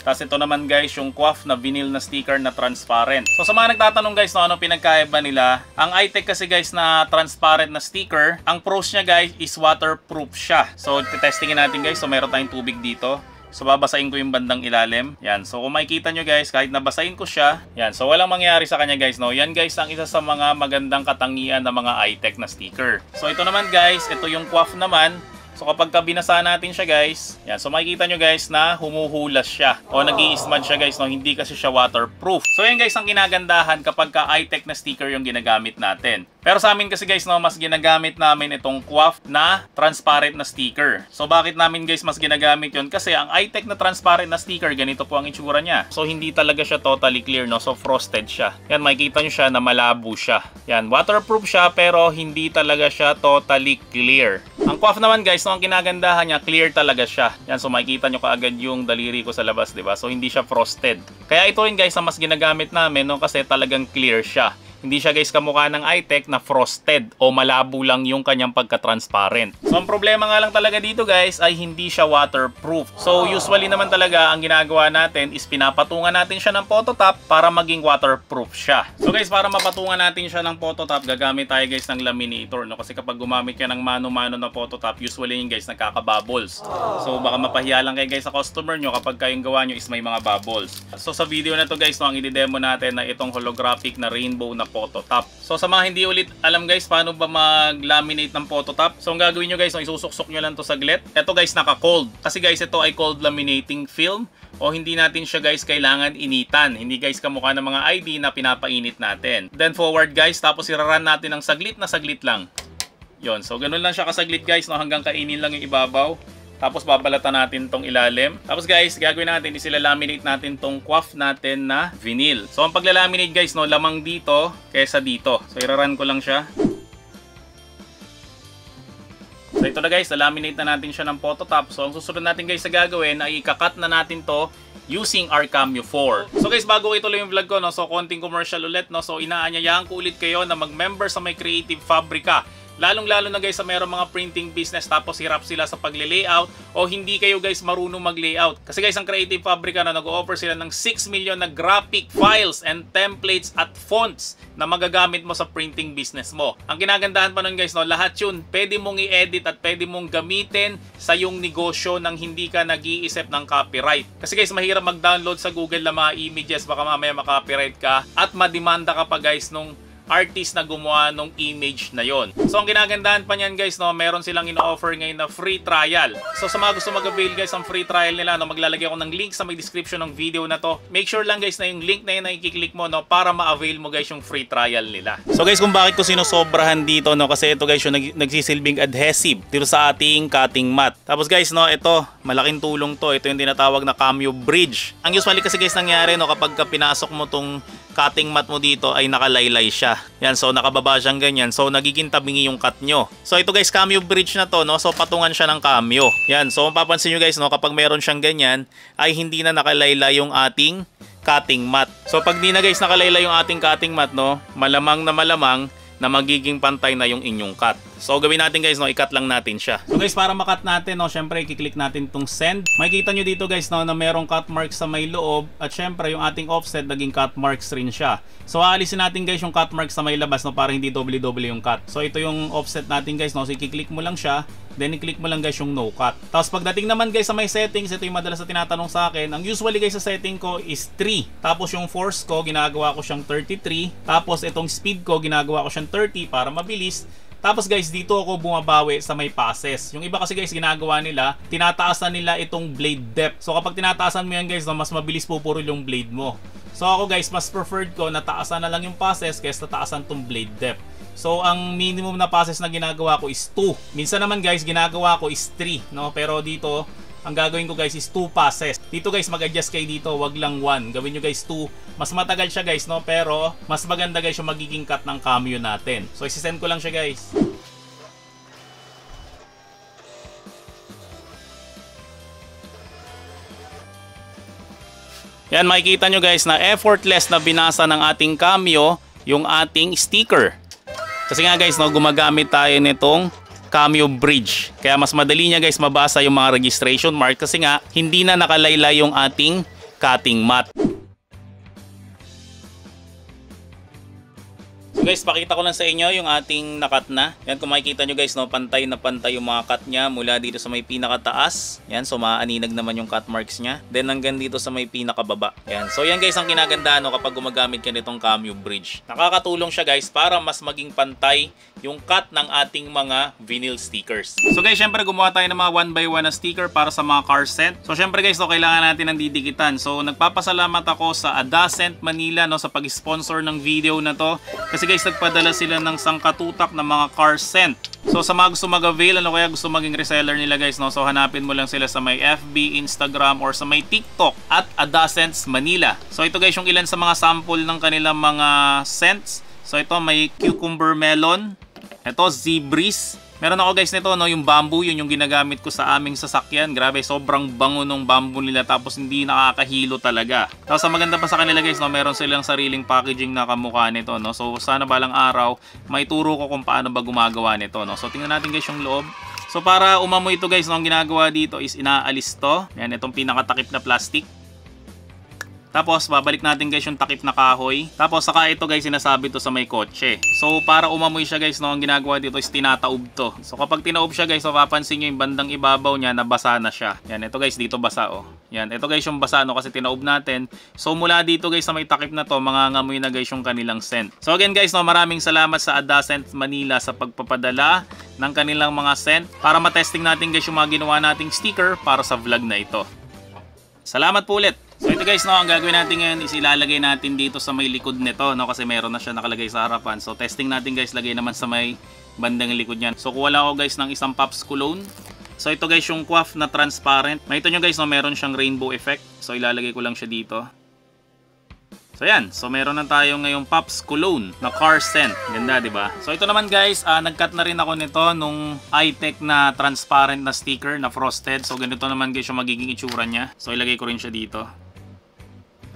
Tapos ito naman guys, yung QWAF na vinyl na sticker na transparent. So sa mga nagtatanong guys, no, ano pinagkaiba nila? Ang iTech kasi guys na transparent na sticker, ang pros niya guys is waterproof siya. So testingin natin guys, so meron tayong tubig dito. So babasahin ko yung bandang ilalim. Yan. So kung makikita nyo guys, kahit nabasahin ko siya, yan. So walang mangyayari sa kanya guys, no. Yan guys ang isa sa mga magandang katangian ng mga iTech na sticker. So ito naman guys, ito yung QWAF naman. So kapag binasa natin siya guys, yan, so makikita nyo guys na humuhulas siya o nag-i-smudge siya guys, no, hindi kasi siya waterproof. So yan guys ang ginagandahan kapag ka iTech na sticker yung ginagamit natin. Pero sa amin kasi guys, no, mas ginagamit namin itong QWAF na transparent na sticker. So bakit namin guys mas ginagamit yon? Kasi ang iTech na transparent na sticker, ganito po ang itsura niya. So hindi talaga siya totally clear, no? So frosted siya. Yan, makikita nyo siya na malabo siya. Yan, waterproof siya pero hindi talaga siya totally clear. Ang QWAF naman guys, no, ang kinagandahan niya, clear talaga siya. Yan, so makikita nyo kaagad yung daliri ko sa labas, di ba? So hindi siya frosted. Kaya ito rin guys ang mas ginagamit namin, no, kasi talagang clear siya. Hindi siya guys kamukha ng iTech na frosted o malabo lang yung kanyang pagka-transparent. So ang problema nga lang talaga dito guys ay hindi siya waterproof. So usually naman talaga ang ginagawa natin is pinapatungan natin siya ng phototop para maging waterproof siya. So guys, para mapatungan natin siya ng phototop, gagamit tayo guys ng laminator, no? Kasi kapag gumamit ka ng mano-mano na phototop, usually yung guys nagkaka-bubbles. So baka mapahiya lang kayo guys sa customer nyo kapag kayong gawa nyo is may mga bubbles. So sa video na to guys, no, ang i-demo natin na itong holographic na rainbow na phototop. So sa mga hindi ulit alam guys paano ba mag-laminate ng phototop, so ang gagawin nyo guys, no, isusuksok nyo lang to saglit. Ito guys naka-cold. Kasi guys ito ay cold laminating film o hindi natin siya guys kailangan initan. Hindi guys kamukha ng mga ID na pinapainit natin. Then forward guys, tapos iraran natin ng saglit na saglit lang. Yon, so ganun lang siya kasaglit guys, no, hanggang kainin lang yung ibabaw. Tapos babalatan natin tong ilalim. Tapos guys, gagawin natin is ilalaminate natin tong coif natin na vinyl. So ang paglalaminate guys, no, lamang dito kaysa dito. So iraran ko lang siya. So ito na guys, laminate na natin siya ng phototop. So ang susunod natin guys sa gagawin ay ikakat na natin to using our Cameo 4. So guys, bago ko ituloy yung vlog ko, no, so konting commercial ulit, no. So inaanyayahan ko ulit kayo na mag-member sa may Creative Fabrica. Lalong-lalo na guys sa mayroong mga printing business tapos hirap sila sa pag-layout o hindi kayo guys marunong mag-layout. Kasi guys ang Creative Fabrica na nag-o-offer sila ng 6 million na graphic files and templates at fonts na magagamit mo sa printing business mo. Ang kinagandahan pa nun guys, no, lahat yun pwede mong i-edit at pwede mong gamitin sa yung negosyo nang hindi ka nag-iisip ng copyright. Kasi guys mahirap mag-download sa Google na mga images, baka mamaya makopyright ka at mademanda ka pa guys nung artist na gumawa ng image na yon. So ang ginagandahan pa niyan guys, no, meron silang ino-offer ngayon na free trial. So sa mga gusto mag-avail guys ang free trial nila, no, maglalagay ako ng link sa may description ng video na to. Make sure lang guys na yung link na yun na i-click mo, no, para ma-avail mo guys yung free trial nila. So guys, kung bakit ko sinusobrahan dito, no, kasi ito guys yung nagsisilbing adhesive dito sa ating cutting mat. Tapos guys, no, ito malaking tulong to. Ito yung tinatawag na Cameo Bridge. Ang usually kasi guys nangyari, no, kapag pinasok mo tong cutting mat mo dito ay nakalaylay siya. Yan, so nakababa siyang ganyan. So nagiging tabingi yung cut nyo. So ito guys, Cameo Bridge na to, no? So patungan siya ng Cameo. Yan, so mapapansin nyo guys, no, kapag meron siyang ganyan ay hindi na nakalaylay yung ating cutting mat. So pag di na guys nakalaylay yung ating cutting mat, no, malamang na magiging pantay na yung inyong cut. So gawin natin guys, no, i-cut lang natin siya. So guys, para ma-cut natin, no, syempre i-click natin tong send. Makikita nyo dito guys, no, na merong cut marks sa may loob at syempre yung ating offset naging cut marks rin siya. So aalisin natin guys yung cut marks sa may labas, no, para hindi doble-doble yung cut. So ito yung offset natin guys, no. So i-click mo lang siya, then i-click mo lang guys yung no cut. Tapos pagdating naman guys sa may settings, ito yung madalas na tinatanong sa akin. Ang usually guys sa setting ko is 3. Tapos yung force ko ginagawa ko siyang 33. Tapos itong speed ko ginagawa ko siyang 30 para mabilis. Tapos guys, dito ako bumabawi sa may passes. Yung iba kasi guys, ginagawa nila, tinataasan nila itong blade depth. So kapag tinataasan mo yan guys, no, mas mabilis pupurol yung blade mo. So ako guys, mas preferred ko na taasan na lang yung passes kaysa taasan tong blade depth. So ang minimum na passes na ginagawa ko is 2. Minsan naman guys, ginagawa ko is 3, no? Pero dito, ang gagawin ko guys is 2 passes. Dito guys, mag-adjust kayo dito, wag lang 1. Gawin nyo guys 2. Mas matagal siya guys, no? Pero mas maganda guys yung magiging cut ng Cameo natin. So isi-send ko lang siya guys. Yan, makikita nyo guys na effortless na binasa ng ating Cameo yung ating sticker. Kasi nga guys, no, gumagamit tayo nitong Cameo Bridge. Kaya mas madali niya guys mabasa yung mga registration mark kasi nga hindi na nakalaylay yung ating cutting mat. So guys, pakita ko lang sa inyo yung ating nakat na. Yan, kung makikita nyo guys, no, pantay na pantay yung mga cut niya mula dito sa may pinakataas. Yan, so maaninag naman yung cut marks niya. Then hanggang dito sa may pinakababa. Yan, so yan guys ang kinagandaan, no, kapag gumagamit ka nitong Cameo Bridge. Nakakatulong siya guys para mas maging pantay yung cut ng ating mga vinyl stickers. So guys, syempre gumawa tayo ng mga 1x1 na sticker para sa mga car scent. So syempre guys, no, kailangan natin ng didikitan. So nagpapasalamat ako sa Adascent Manila, no, sa pag-sponsor ng video na to. Kasi guys, nagpadala sila ng sangkatutak na mga car scent. So sa mga gusto mag-avail, ano kaya gusto maging reseller nila guys, no? So hanapin mo lang sila sa may FB, Instagram, or sa may TikTok at Adascents Manila. So ito guys yung ilan sa mga sample ng kanilang mga scents. So ito may cucumber melon. Ito Zeebreeze. Meron ako guys nito, no, yung bamboo, yun yung ginagamit ko sa aming sasakyan. Grabe, sobrang bango ng bamboo nila tapos hindi nakakahilo talaga. Tapos ang maganda pa sa kanila guys, no, meron silang sariling packaging na kamukha nito, no. So sana balang araw may turo ko kung paano ba gumagawa nito, no. So tingnan natin guys yung loob. So para umamoy ito guys, no, ang ginagawa dito is inaalis to. Yan, itong pinakatakip na plastic. Tapos babalik natin guys yung takip na kahoy. Tapos saka ito guys sinasabi to sa may kotse. So para umamoy siya guys, no, ang ginagawa dito is tinataob to. So kapag tinaob siya guys, mapapansin nyo yung bandang ibabaw niya na basa na siya. Yan, ito guys dito basa, oh. Yan, ito guys yung basa, no, kasi tinaob natin. So mula dito guys sa may takip na to, mangangamoy na guys yung kanilang scent. So again guys, no, maraming salamat sa Adascent Manila sa pagpapadala ng kanilang mga scent para matesting natin guys yung mga ginawa nating sticker para sa vlog na ito. Salamat po ulit. So ito guys, no, ang gagawin natin ngayon is ilalagay natin dito sa may likod nito, no, kasi meron na siya nakalagay sa harapan. So testing natin guys, lagay naman sa may bandang likod niyan. So kuha lang ako guys ng isang Pops Cologne. So ito guys yung coif na transparent. Makita nyo guys no, meron siyang rainbow effect. So ilalagay ko lang siya dito. So yan, so meron na tayo ngayong Pops Cologne na car scent. Ganda, di ba? So ito naman guys, nag-cut na rin ako nito nung iTech na transparent na sticker na frosted. So ganito naman guys yung magiging itsura niya. So ilagay ko rin siya dito.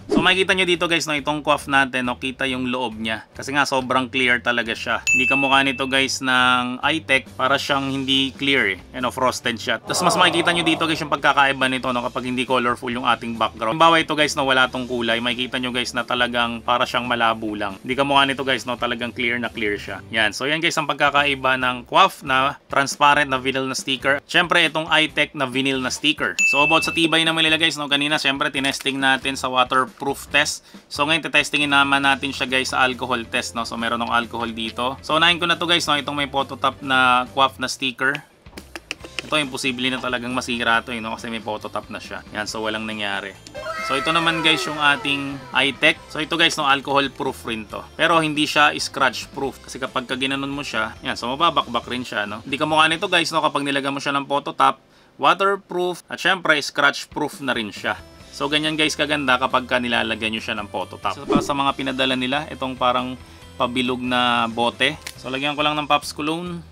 So makikita nyo dito guys no, itong coif natin no, kita yung loob niya. Kasi nga sobrang clear talaga siya. Hindi kamukha nito guys ng iTech, para siyang hindi clear eh. Ano, frosted siya. Tapos mas makikita nyo dito guys yung pagkakaiba nito no, kapag hindi colorful yung ating background. Halimbawa ito guys no, wala tong kulay. Makikita nyo guys na talagang para siyang malabo lang. Hindi kamukha nito guys no, talagang clear na clear siya. Yan. So yan guys ang pagkakaiba ng coif na transparent na vinyl na sticker. Syempre itong iTech na vinyl na sticker. So about sa tibay naman nila guys no, kanina syempre tinesting natin sa waterproof test. So ngayon testingin naman natin siya guys sa alcohol test no. So meron ng alcohol dito. So unahin ko na to guys no, itong may phototop na coif na sticker. Ito imposible na talagang masira to no, kasi may phototop na siya. Yan, so walang nangyari. So ito naman guys yung ating iTech. So ito guys no, alcohol proof rin to. Pero hindi siya scratch proof kasi kapag ginanon mo siya, yan, so mababakbak rin siya no. Hindi kamukha nito guys no, kapag nilagyan mo siya ng phototop, waterproof at syempre scratch proof na rin siya. So ganyan guys kaganda kapag nilalagyan nyo siya ng phototop. So para sa mga pinadala nila, itong parang pabilog na bote. So lagyan ko lang ng Pops Cologne.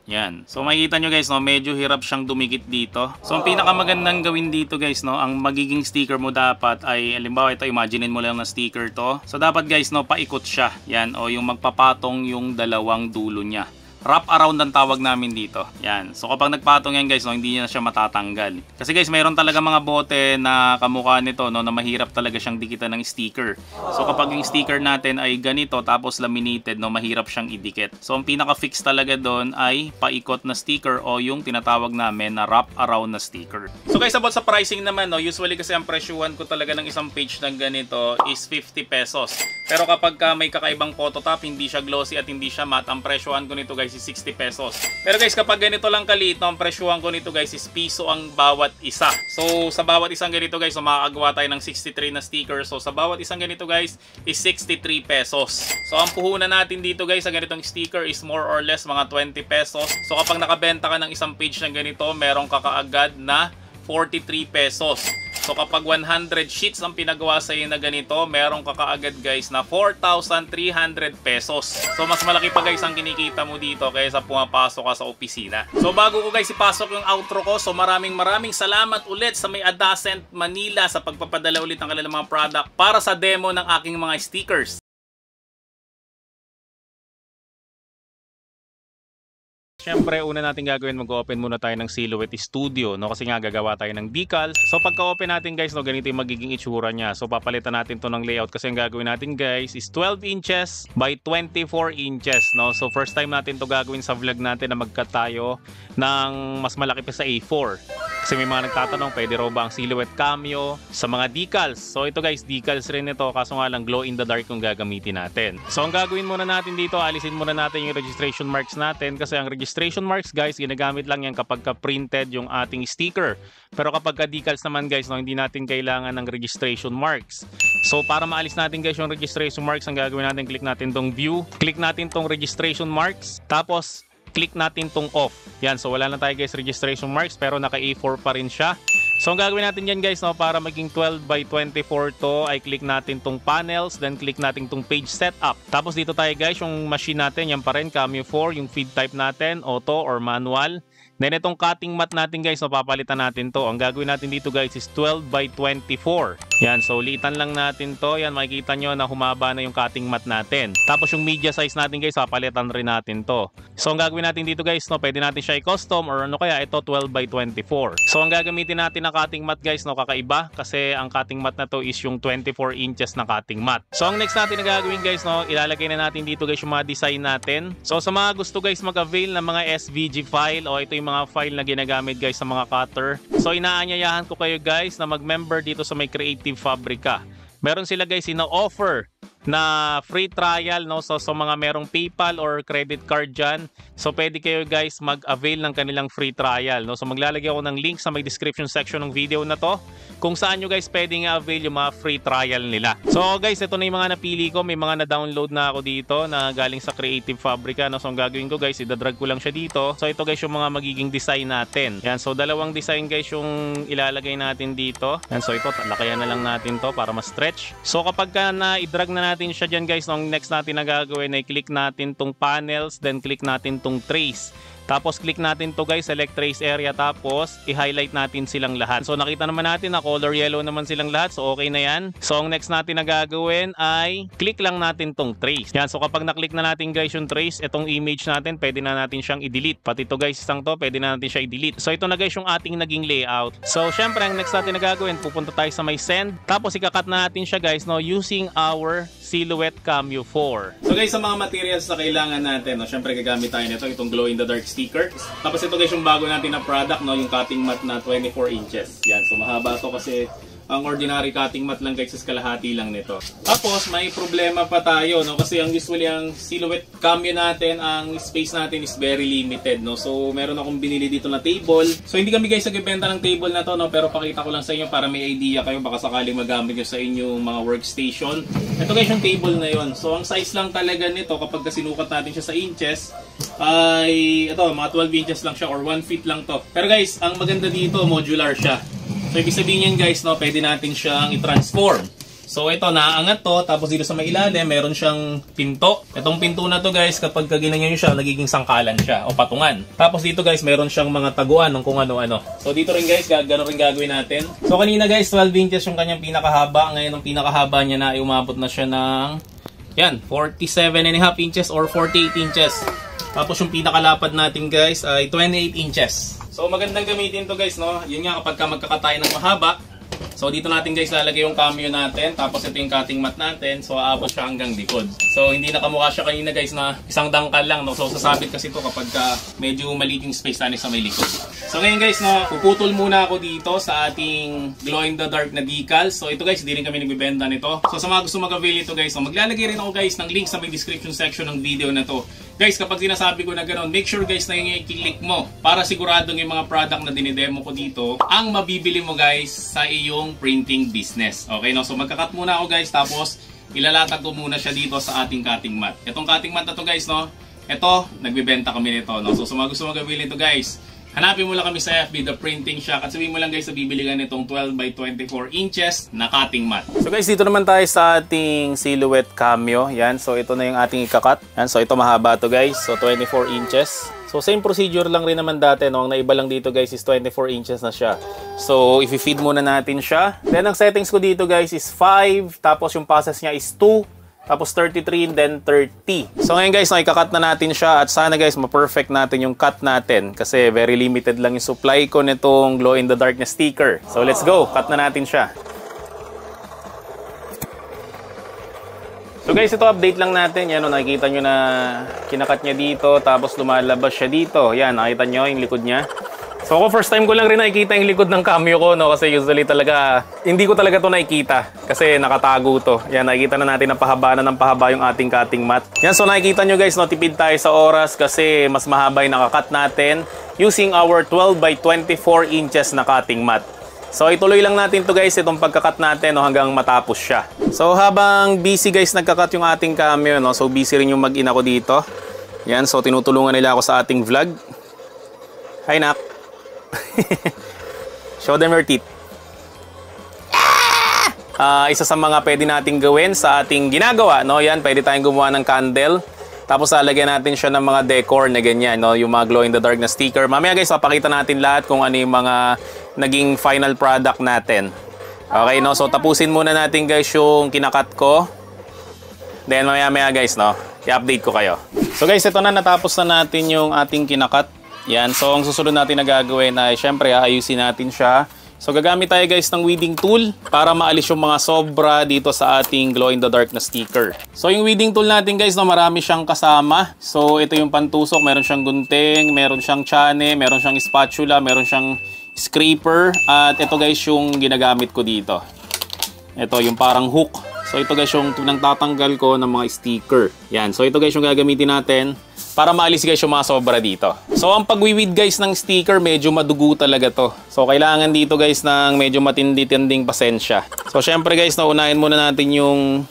Yan. So makikita nyo guys no, medyo hirap siyang dumikit dito. So ang pinakamagandang gawin dito guys no, ang magiging sticker mo dapat ay, halimbawa ito, imaginein mo lang na sticker to. So dapat guys no, paikot siya. Yan, o yung magpapatong yung dalawang dulo niya. Wrap around ang tawag namin dito. Yan. So kapag nagpatong yan guys, no, hindi na siya matatanggal. Kasi guys, mayroon talaga mga bote na kamukha nito no, na mahirap talaga siyang dikitan ng sticker. So kapag yung sticker natin ay ganito tapos laminated, no, mahirap siyang idikit. So ang pinaka-fix talaga doon ay paikot na sticker o yung tinatawag namin na wrap around na sticker. So guys, about sa pricing naman, no, usually kasi ang presyuhan ko talaga ng isang page na ganito is 50 pesos. Pero kapag may kakaibang phototop, hindi siya glossy at hindi siya matte, ang presyuhan ko nito guys is 60 pesos. Pero guys, kapag ganito lang kaliit, no, ang presyuhan ko nito guys is piso ang bawat isa. So sa bawat isang ganito guys, so, makakagawa tayo ng 63 na sticker. So sa bawat isang ganito guys is 63 pesos. So ang puhunan natin dito guys sa ganitong sticker is more or less mga 20 pesos. So kapag nakabenta ka ng isang page ng ganito, meron ka kaagad na 43 pesos. So kapag 100 sheets ang pinagawa sa iyo na ganito, meron ka kaagad guys na 4,300 pesos. So mas malaki pa guys ang kinikita mo dito kaysa pumapasok ka sa opisina. So bago ko guys ipasok yung outro ko, so maraming salamat ulit sa may Adacent Manila sa pagpapadala ulit ng kanilang mga product para sa demo ng aking mga stickers. Siyempre, una natin gagawin, mag-open muna tayo ng Silhouette Studio, no? Kasi nga gagawa tayo ng decal. So pagka-open natin guys, no, ganito yung magiging itsura niya. So papalitan natin to ng layout kasi ang gagawin natin guys is 12 inches by 24 inches, no? So first time natin to gagawin sa vlog natin na mag-cut tayo ng mas malaki pa sa A4. Kasi may mga nagtatanong, pwede raw ba ang Silhouette Cameo sa mga decals? So ito guys, decals rin ito, kaso nga lang glow in the dark yung gagamitin natin. So ang gagawin muna natin dito, alisin muna natin yung registration marks natin kasi ang registration marks guys, ginagamit lang yan kapag ka-printed yung ating sticker. Pero kapag ka-decals naman guys, no, hindi natin kailangan ng registration marks. So para maalis natin guys yung registration marks, ang gagawin natin, click natin tong view, click natin tong registration marks, tapos click natin tong off. Yan, so wala na tayo guys registration marks pero naka A4 pa rin siya. So ang gagawin natin dyan guys, no, para maging 12 by 24 to, ay click natin tong panels, then click natin tong page setup. Tapos dito tayo guys, yung machine natin, yan pa rin, Cameo 4, yung feed type natin, auto or manual. Then itong cutting mat natin guys, mapapalitan natin to. Ang gagawin natin dito guys is 12 by 24. Yan, so liitan lang natin to. Yan, makikita nyo na humaba na yung cutting mat natin. Tapos yung media size natin guys, papalitan rin natin to. So ang gagawin natin dito guys, no, pwede natin siya i-custom or ano kaya, ito 12 by 24. So ang gagamitin natin na cutting mat guys, no, kakaiba kasi ang cutting mat na to is yung 24 inches na cutting mat. So ang next natin na gagawin guys, no, ilalagay na natin dito guys yung mga design natin. So sa mga gusto guys mag-avail ng mga SVG file, o ito yung mga file na ginagamit guys sa mga cutter. So inaanyayahan ko kayo guys na mag-member dito sa may Creative Fabrica. Meron sila guys ina-offer na free trial, no? So mga merong PayPal or credit card dyan, so pwede kayo guys mag-avail ng kanilang free trial, no? So maglalagay ako ng link sa may description section ng video na to kung saan nyo guys pwedeng avail yung mga free trial nila. So guys, ito na yung mga napili ko. May mga na-download na ako dito na galing sa Creative Fabrica, no? So ang gagawin ko guys, idadrag ko lang siya dito. So ito guys yung mga magiging design natin. Yan, so dalawang design guys yung ilalagay natin dito. Yan, so ito lakayan na lang natin to para ma-stretch. So kapag na-i-drag na natin siya dyan guys, ang next natin na gagawin ay click natin tong panels, then click natin tong trace. Tapos click natin to guys, select trace area, tapos i-highlight natin silang lahat. So nakita naman natin na color yellow naman silang lahat, so okay na yan. So ang next natin na gagawin ay click lang natin tong trace. Yan, so kapag na-click na natin guys yung trace, itong image natin pwede na natin siyang i-delete. Pati to guys, isang to pwede na natin siya i-delete. So ito na guys yung ating naging layout. So syempre ang next natin na gagawin, pupunta tayo sa may send, tapos ikakat na natin siya guys, no, using our Silhouette Cameo 4. So guys, sa mga materials na kailangan natin, no, syempre gagamit tayo nito, itong glow in the dark sticker. Tapos ito guys yung bago natin na product, no, yung cutting mat na 24 inches. Yan, so mahaba to kasi ang ordinary cutting mat lang guys is kalahati lang nito. Tapos may problema pa tayo, no, kasi ang usually ang Silhouette Cameo natin, ang space natin is very limited, no. So meron akong binili dito na table. So hindi kami guys nagbebenta ng table na to, no, pero pakita ko lang sa inyo para may idea kayo, baka sakaling magamit nyo sa inyong mga workstation. Ito guys yung table na yon. So ang size lang talaga nito kapag sinukat natin siya sa inches ay ito mga 12 inches lang siya or 1 feet lang to. Pero guys, ang maganda dito modular siya. So ibig sabihin yan guys, no, pwede natin siyang i-transform. So ito, naaangat to, tapos dito sa may ilalim, meron siyang pinto. Itong pinto na to guys, kapag ginanyan nyo siya, nagiging sangkalan siya o patungan. Tapos dito guys, meron siyang mga taguan ng kung ano-ano. So dito rin guys, gano'n rin gagawin natin. So kanina guys, 12 inches yung kanyang pinakahaba. Ngayon ang pinakahaba niya na ay umabot na siya ng yan, 47.5 inches or 48 inches. Tapos yung pinakalapad natin guys ay 28 inches. So magandang gamitin to guys, no? Yun nga kapag magkakatay ng mahaba. So dito natin guys lalagay yung cameo natin, tapos ito yung cutting mat natin, so aabot siya hanggang likod. So hindi nakamukha siya kanina guys na isang dangkal lang, no? So sasabit kasi ito kapag medyo maliit yung space natin sa may likod. So ngayon guys, no, puputol muna ako dito sa ating glow in the dark na decal. So ito guys, hindi rin kami nagbibenta nito. So sa mga gusto mag-avail ito guys, so maglalagay rin ako guys ng link sa may description section ng video na to. Guys, kapag sinasabi ko na gano'n, make sure guys na yung i-click mo para siguradong yung mga product na dinidemo ko dito ang mabibili mo guys sa iyong printing business. Okay, no? So magkakat muna ako guys, tapos ilalatag ko muna siya dito sa ating cutting mat. Itong cutting mat na to guys, no? Ito, nagbibenta kami nito, no? So sa mga gusto mag-avail nito guys, hanapin mo lang kami sa FB, The Printing Shack, at sabihin mo lang guys na bibili ka nitong 12 by 24 inches na cutting mat. So guys, dito naman tayo sa ating Silhouette Cameo. Yan, so ito na yung ating ikakat. Yan, so ito mahaba to guys, so 24 inches. So same procedure lang rin naman dati, no? Ang naiba lang dito guys is 24 inches na siya. So i-feed muna natin siya. Then ang settings ko dito guys is 5, tapos yung passes niya is 2. Tapos 33 and then 30. So ngayon guys, ikakat na natin siya at sana guys ma-perfect natin yung cut natin kasi very limited lang yung supply ko nitong glow in the dark na sticker. So let's go, cut na natin siya. So guys, ito update lang natin. Yan, nakikita nyo na kinakat niya dito, tapos lumalabas siya dito. Yan, nakita nyo yung likod niya. So ako first time ko lang rin nakikita yung likod ng cameo ko, no, kasi usually talaga hindi ko talaga to nakikita kasi nakatago to. Yan, nakikita na natin na pahaba na ng pahaba yung ating cutting mat. Yan, so nakikita nyo guys, no, tipid tayo sa oras kasi mas mahaba yung nakakat natin using our 12 by 24 inches na cutting mat. So ituloy lang natin to guys, itong pagkakat natin, no, hanggang matapos siya. So habang busy guys nagkakat yung ating cameo, no, so busy rin yung mag-ina ko dito. Yan, so tinutulungan nila ako sa ating vlog. Hi nak. Show them your teeth. Isa sa mga pwede nating gawin sa ating ginagawa, no? Yan, pwede tayong gumawa ng candle. Tapos lalagyan natin siya ng mga decor na ganyan, no? Yung mga glow in the dark na sticker. Mamaya guys, papakita natin lahat kung ano yung mga naging final product natin. Okay, no? So tapusin muna natin guys yung kinakat ko. Then mamaya guys, no, i-update ko kayo. So guys, ito na, natapos na natin yung ating kinakat. Yan, so ang susunod natin na gagawin ay syempre ayusin natin siya. So gagamit tayo guys ng weeding tool para maalis yung mga sobra dito sa ating glow in the dark na sticker. So yung weeding tool natin guys, no, marami siyang kasama. So ito yung pantusok, meron siyang gunting, meron siyang tsane, meron siyang spatula, meron siyang scraper, at ito guys yung ginagamit ko dito. Ito yung parang hook. So ito guys yung tatanggal ko ng mga sticker. Yan. So ito guys yung gagamitin natin para maalis guys yung mga sobra dito. So ang pagwiwid guys ng sticker, medyo madugo talaga to. So kailangan dito guys ng medyo matindi-tinding pasensya. So syempre guys, unahin muna natin yung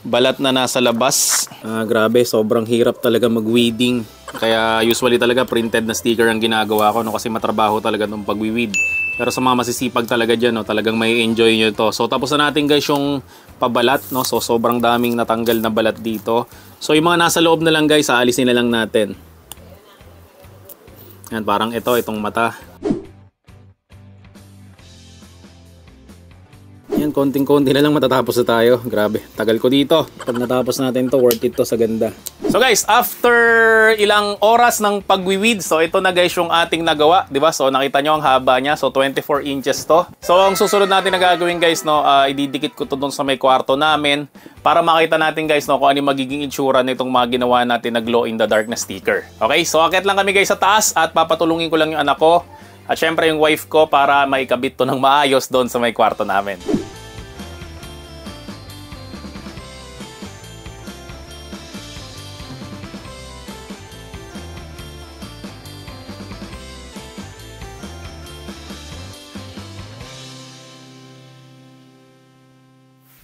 balat na nasa labas. Grabe, sobrang hirap talaga mag-weeding. Kaya usually talaga printed na sticker ang ginagawa ko, no, kasi matrabaho talaga nung pag-weed. Pero sa mga masisipag talaga dyan, no, talagang may enjoy nyo to. So tapos na natin guys yung pabalat, no? So sobrang daming natanggal na balat dito. So yung mga nasa loob na lang guys, aalisin na lang natin. Yan, parang itong mata. Yan, konting-konti na lang matatapos na tayo. Grabe, tagal ko dito. Pag natapos natin to, worth it to sa ganda. So guys, after ilang oras ng pagwiwid, so ito na guys yung ating nagawa, di ba? So nakita nyo ang haba niya, so 24 inches to. So ang susunod natin na gagawin guys, no, ididikit ko to dun sa may kwarto namin para makita natin guys, no, kung ano yung magiging itsura nitong mga ginawa natin na glow in the dark na sticker. Okay, so akit lang kami guys sa taas at papatulungin ko lang yung anak ko at syempre yung wife ko para maikabit to ng maayos doon sa may kwarto namin.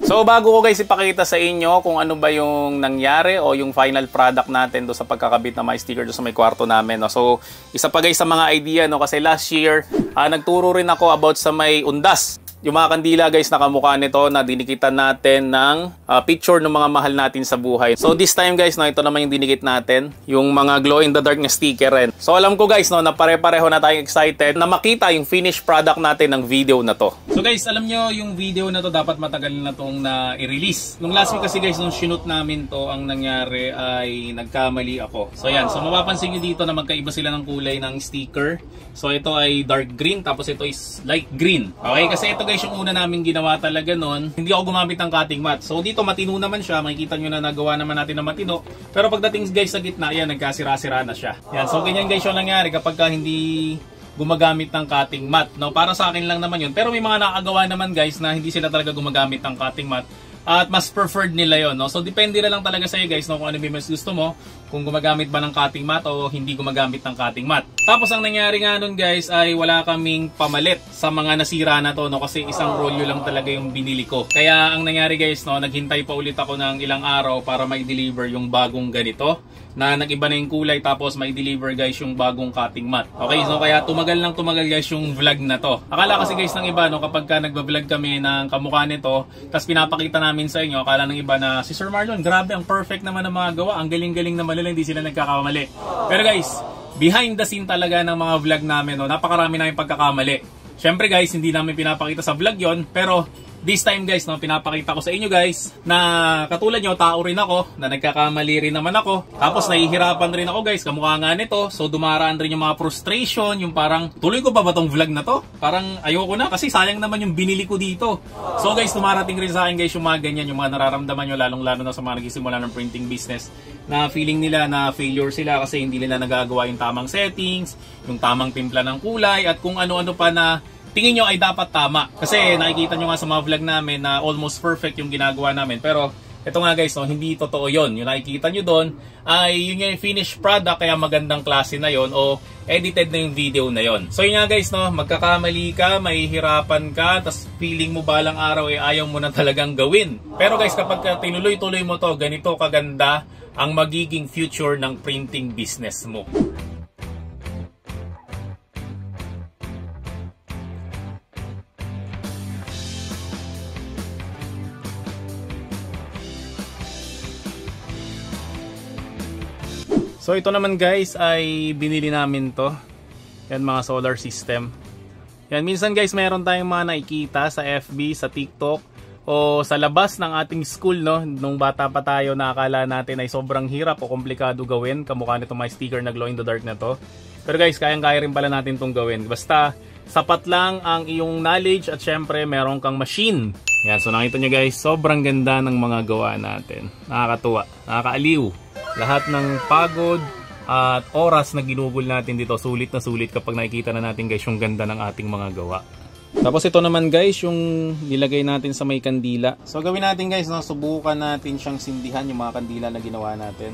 So bago ko guys ipakita sa inyo kung ano ba yung nangyari o yung final product natin do sa pagkakabit ng mga sticker do sa may kwarto namin, no. So isa pa guys sa mga idea, no, kasi last year nagturo rin ako about sa may undas. Yung mga kandila guys na kamukha nito na dinikitan natin ng picture ng mga mahal natin sa buhay. So this time guys, no, ito naman yung dinikit natin, yung mga glow in the dark na sticker rin. So alam ko guys, no, na pare-pareho na tayong excited na makita yung finished product natin ng video na to. So guys, alam nyo yung video na to dapat matagal na tong na-release. Nung last week kasi guys, nung shoot namin to, ang nangyari ay nagkamali ako. So yan, so mapapansin nyo dito na magkaiba sila ng kulay ng sticker. So ito ay dark green, tapos ito is light green. Okay, kasi ito guys yung una namin ginawa talaga nun, hindi ako gumamit ng cutting mat. So dito matino naman siya, makikita nyo na nagawa naman natin na matino. Pero pagdating guys sa gitna, yan, nagkasira-sira na siya. Yan, so ganyan guys yung nangyari kapag hindi gumagamit ng cutting mat, no? Para sa akin lang naman yun. Pero may mga nakagawa naman guys na hindi sila talaga gumagamit ng cutting mat at mas preferred nila yon, no? So depende na lang talaga sa iyo guys, no, kung ano yung mas gusto mo, kung gumagamit ba ng cutting mat o hindi gumagamit ng cutting mat. Tapos ang nangyari nga nun guys ay wala kaming pamalit sa mga nasira na to, no, kasi isang rolyo lang talaga yung binili ko. Kaya ang nangyari guys, no, naghintay pa ulit ako ng ilang araw para mai-deliver yung bagong ganito na nag-iba na yung kulay, tapos mai-deliver guys yung bagong cutting mat. Okay, so kaya tumagal guys yung vlog na to. Akala kasi guys ng iba, no, kapag ka nagba-vlog kami ng kamukha nito, tapos pinapakita namin sa inyo, akala ng iba na si Sir Marlon, grabe, ang perfect naman ng mga gawa, ang galing-galing naman nila, hindi sila nagkakamali. Pero guys, behind the scene talaga ng mga vlog namin, no, napakarami namin pagkakamali. Syempre guys, hindi namin pinapakita sa vlog yon, pero this time guys, no, pinapakita ko sa inyo guys na katulad nyo, tao rin ako, na nagkakamali rin naman ako. Tapos nahihirapan rin ako guys, kamukha nga nito. So dumaraan rin yung mga frustration, yung parang tuloy ko ba tong vlog na to? Parang ayoko na kasi sayang naman yung binili ko dito. So guys, tumarating rin sa akin guys yung mga ganyan, yung mga nararamdaman nyo, lalong-lalo na sa mga nagsisimula ng printing business, na feeling nila na failure sila kasi hindi nila nagagawa yung tamang settings, yung tamang timpla ng kulay, at kung ano-ano pa na tingin nyo ay dapat tama. Kasi nakikita nyo nga sa mga vlog namin na almost perfect yung ginagawa namin. Pero ito nga guys, no, hindi totoo yon. Yung nakikita nyo doon ay yun yung finished product, kaya magandang klase na yon o edited na yung video na yon. So yun nga guys, no, magkakamali ka, mahihirapan ka, tas feeling mo balang araw ay ayaw mo na talagang gawin. Pero guys, kapag tinuloy-tuloy mo to, ganito kaganda ang magiging future ng printing business mo. So ito naman guys ay binili namin to. Yan, mga solar system. Yan, minsan guys mayroon tayong mga nakikita sa FB, sa TikTok o sa labas ng ating school, no. Nung bata pa tayo, nakakala natin ay sobrang hirap o komplikado gawin. Kamukha nito mga sticker na glow in the dark na to. Pero guys, kayang-kaya rin pala natin tong gawin. Basta sapat lang ang iyong knowledge at syempre meron kang machine. Yan, so nakita nyo guys, sobrang ganda ng mga gawa natin. Nakakatuwa, nakakaaliw. Lahat ng pagod at oras na ginugol natin dito, sulit na sulit kapag nakikita na natin guys yung ganda ng ating mga gawa. Tapos ito naman guys, yung nilagay natin sa may kandila. So gawin natin guys, no, subukan natin siyang sindihan yung mga kandila na ginawa natin.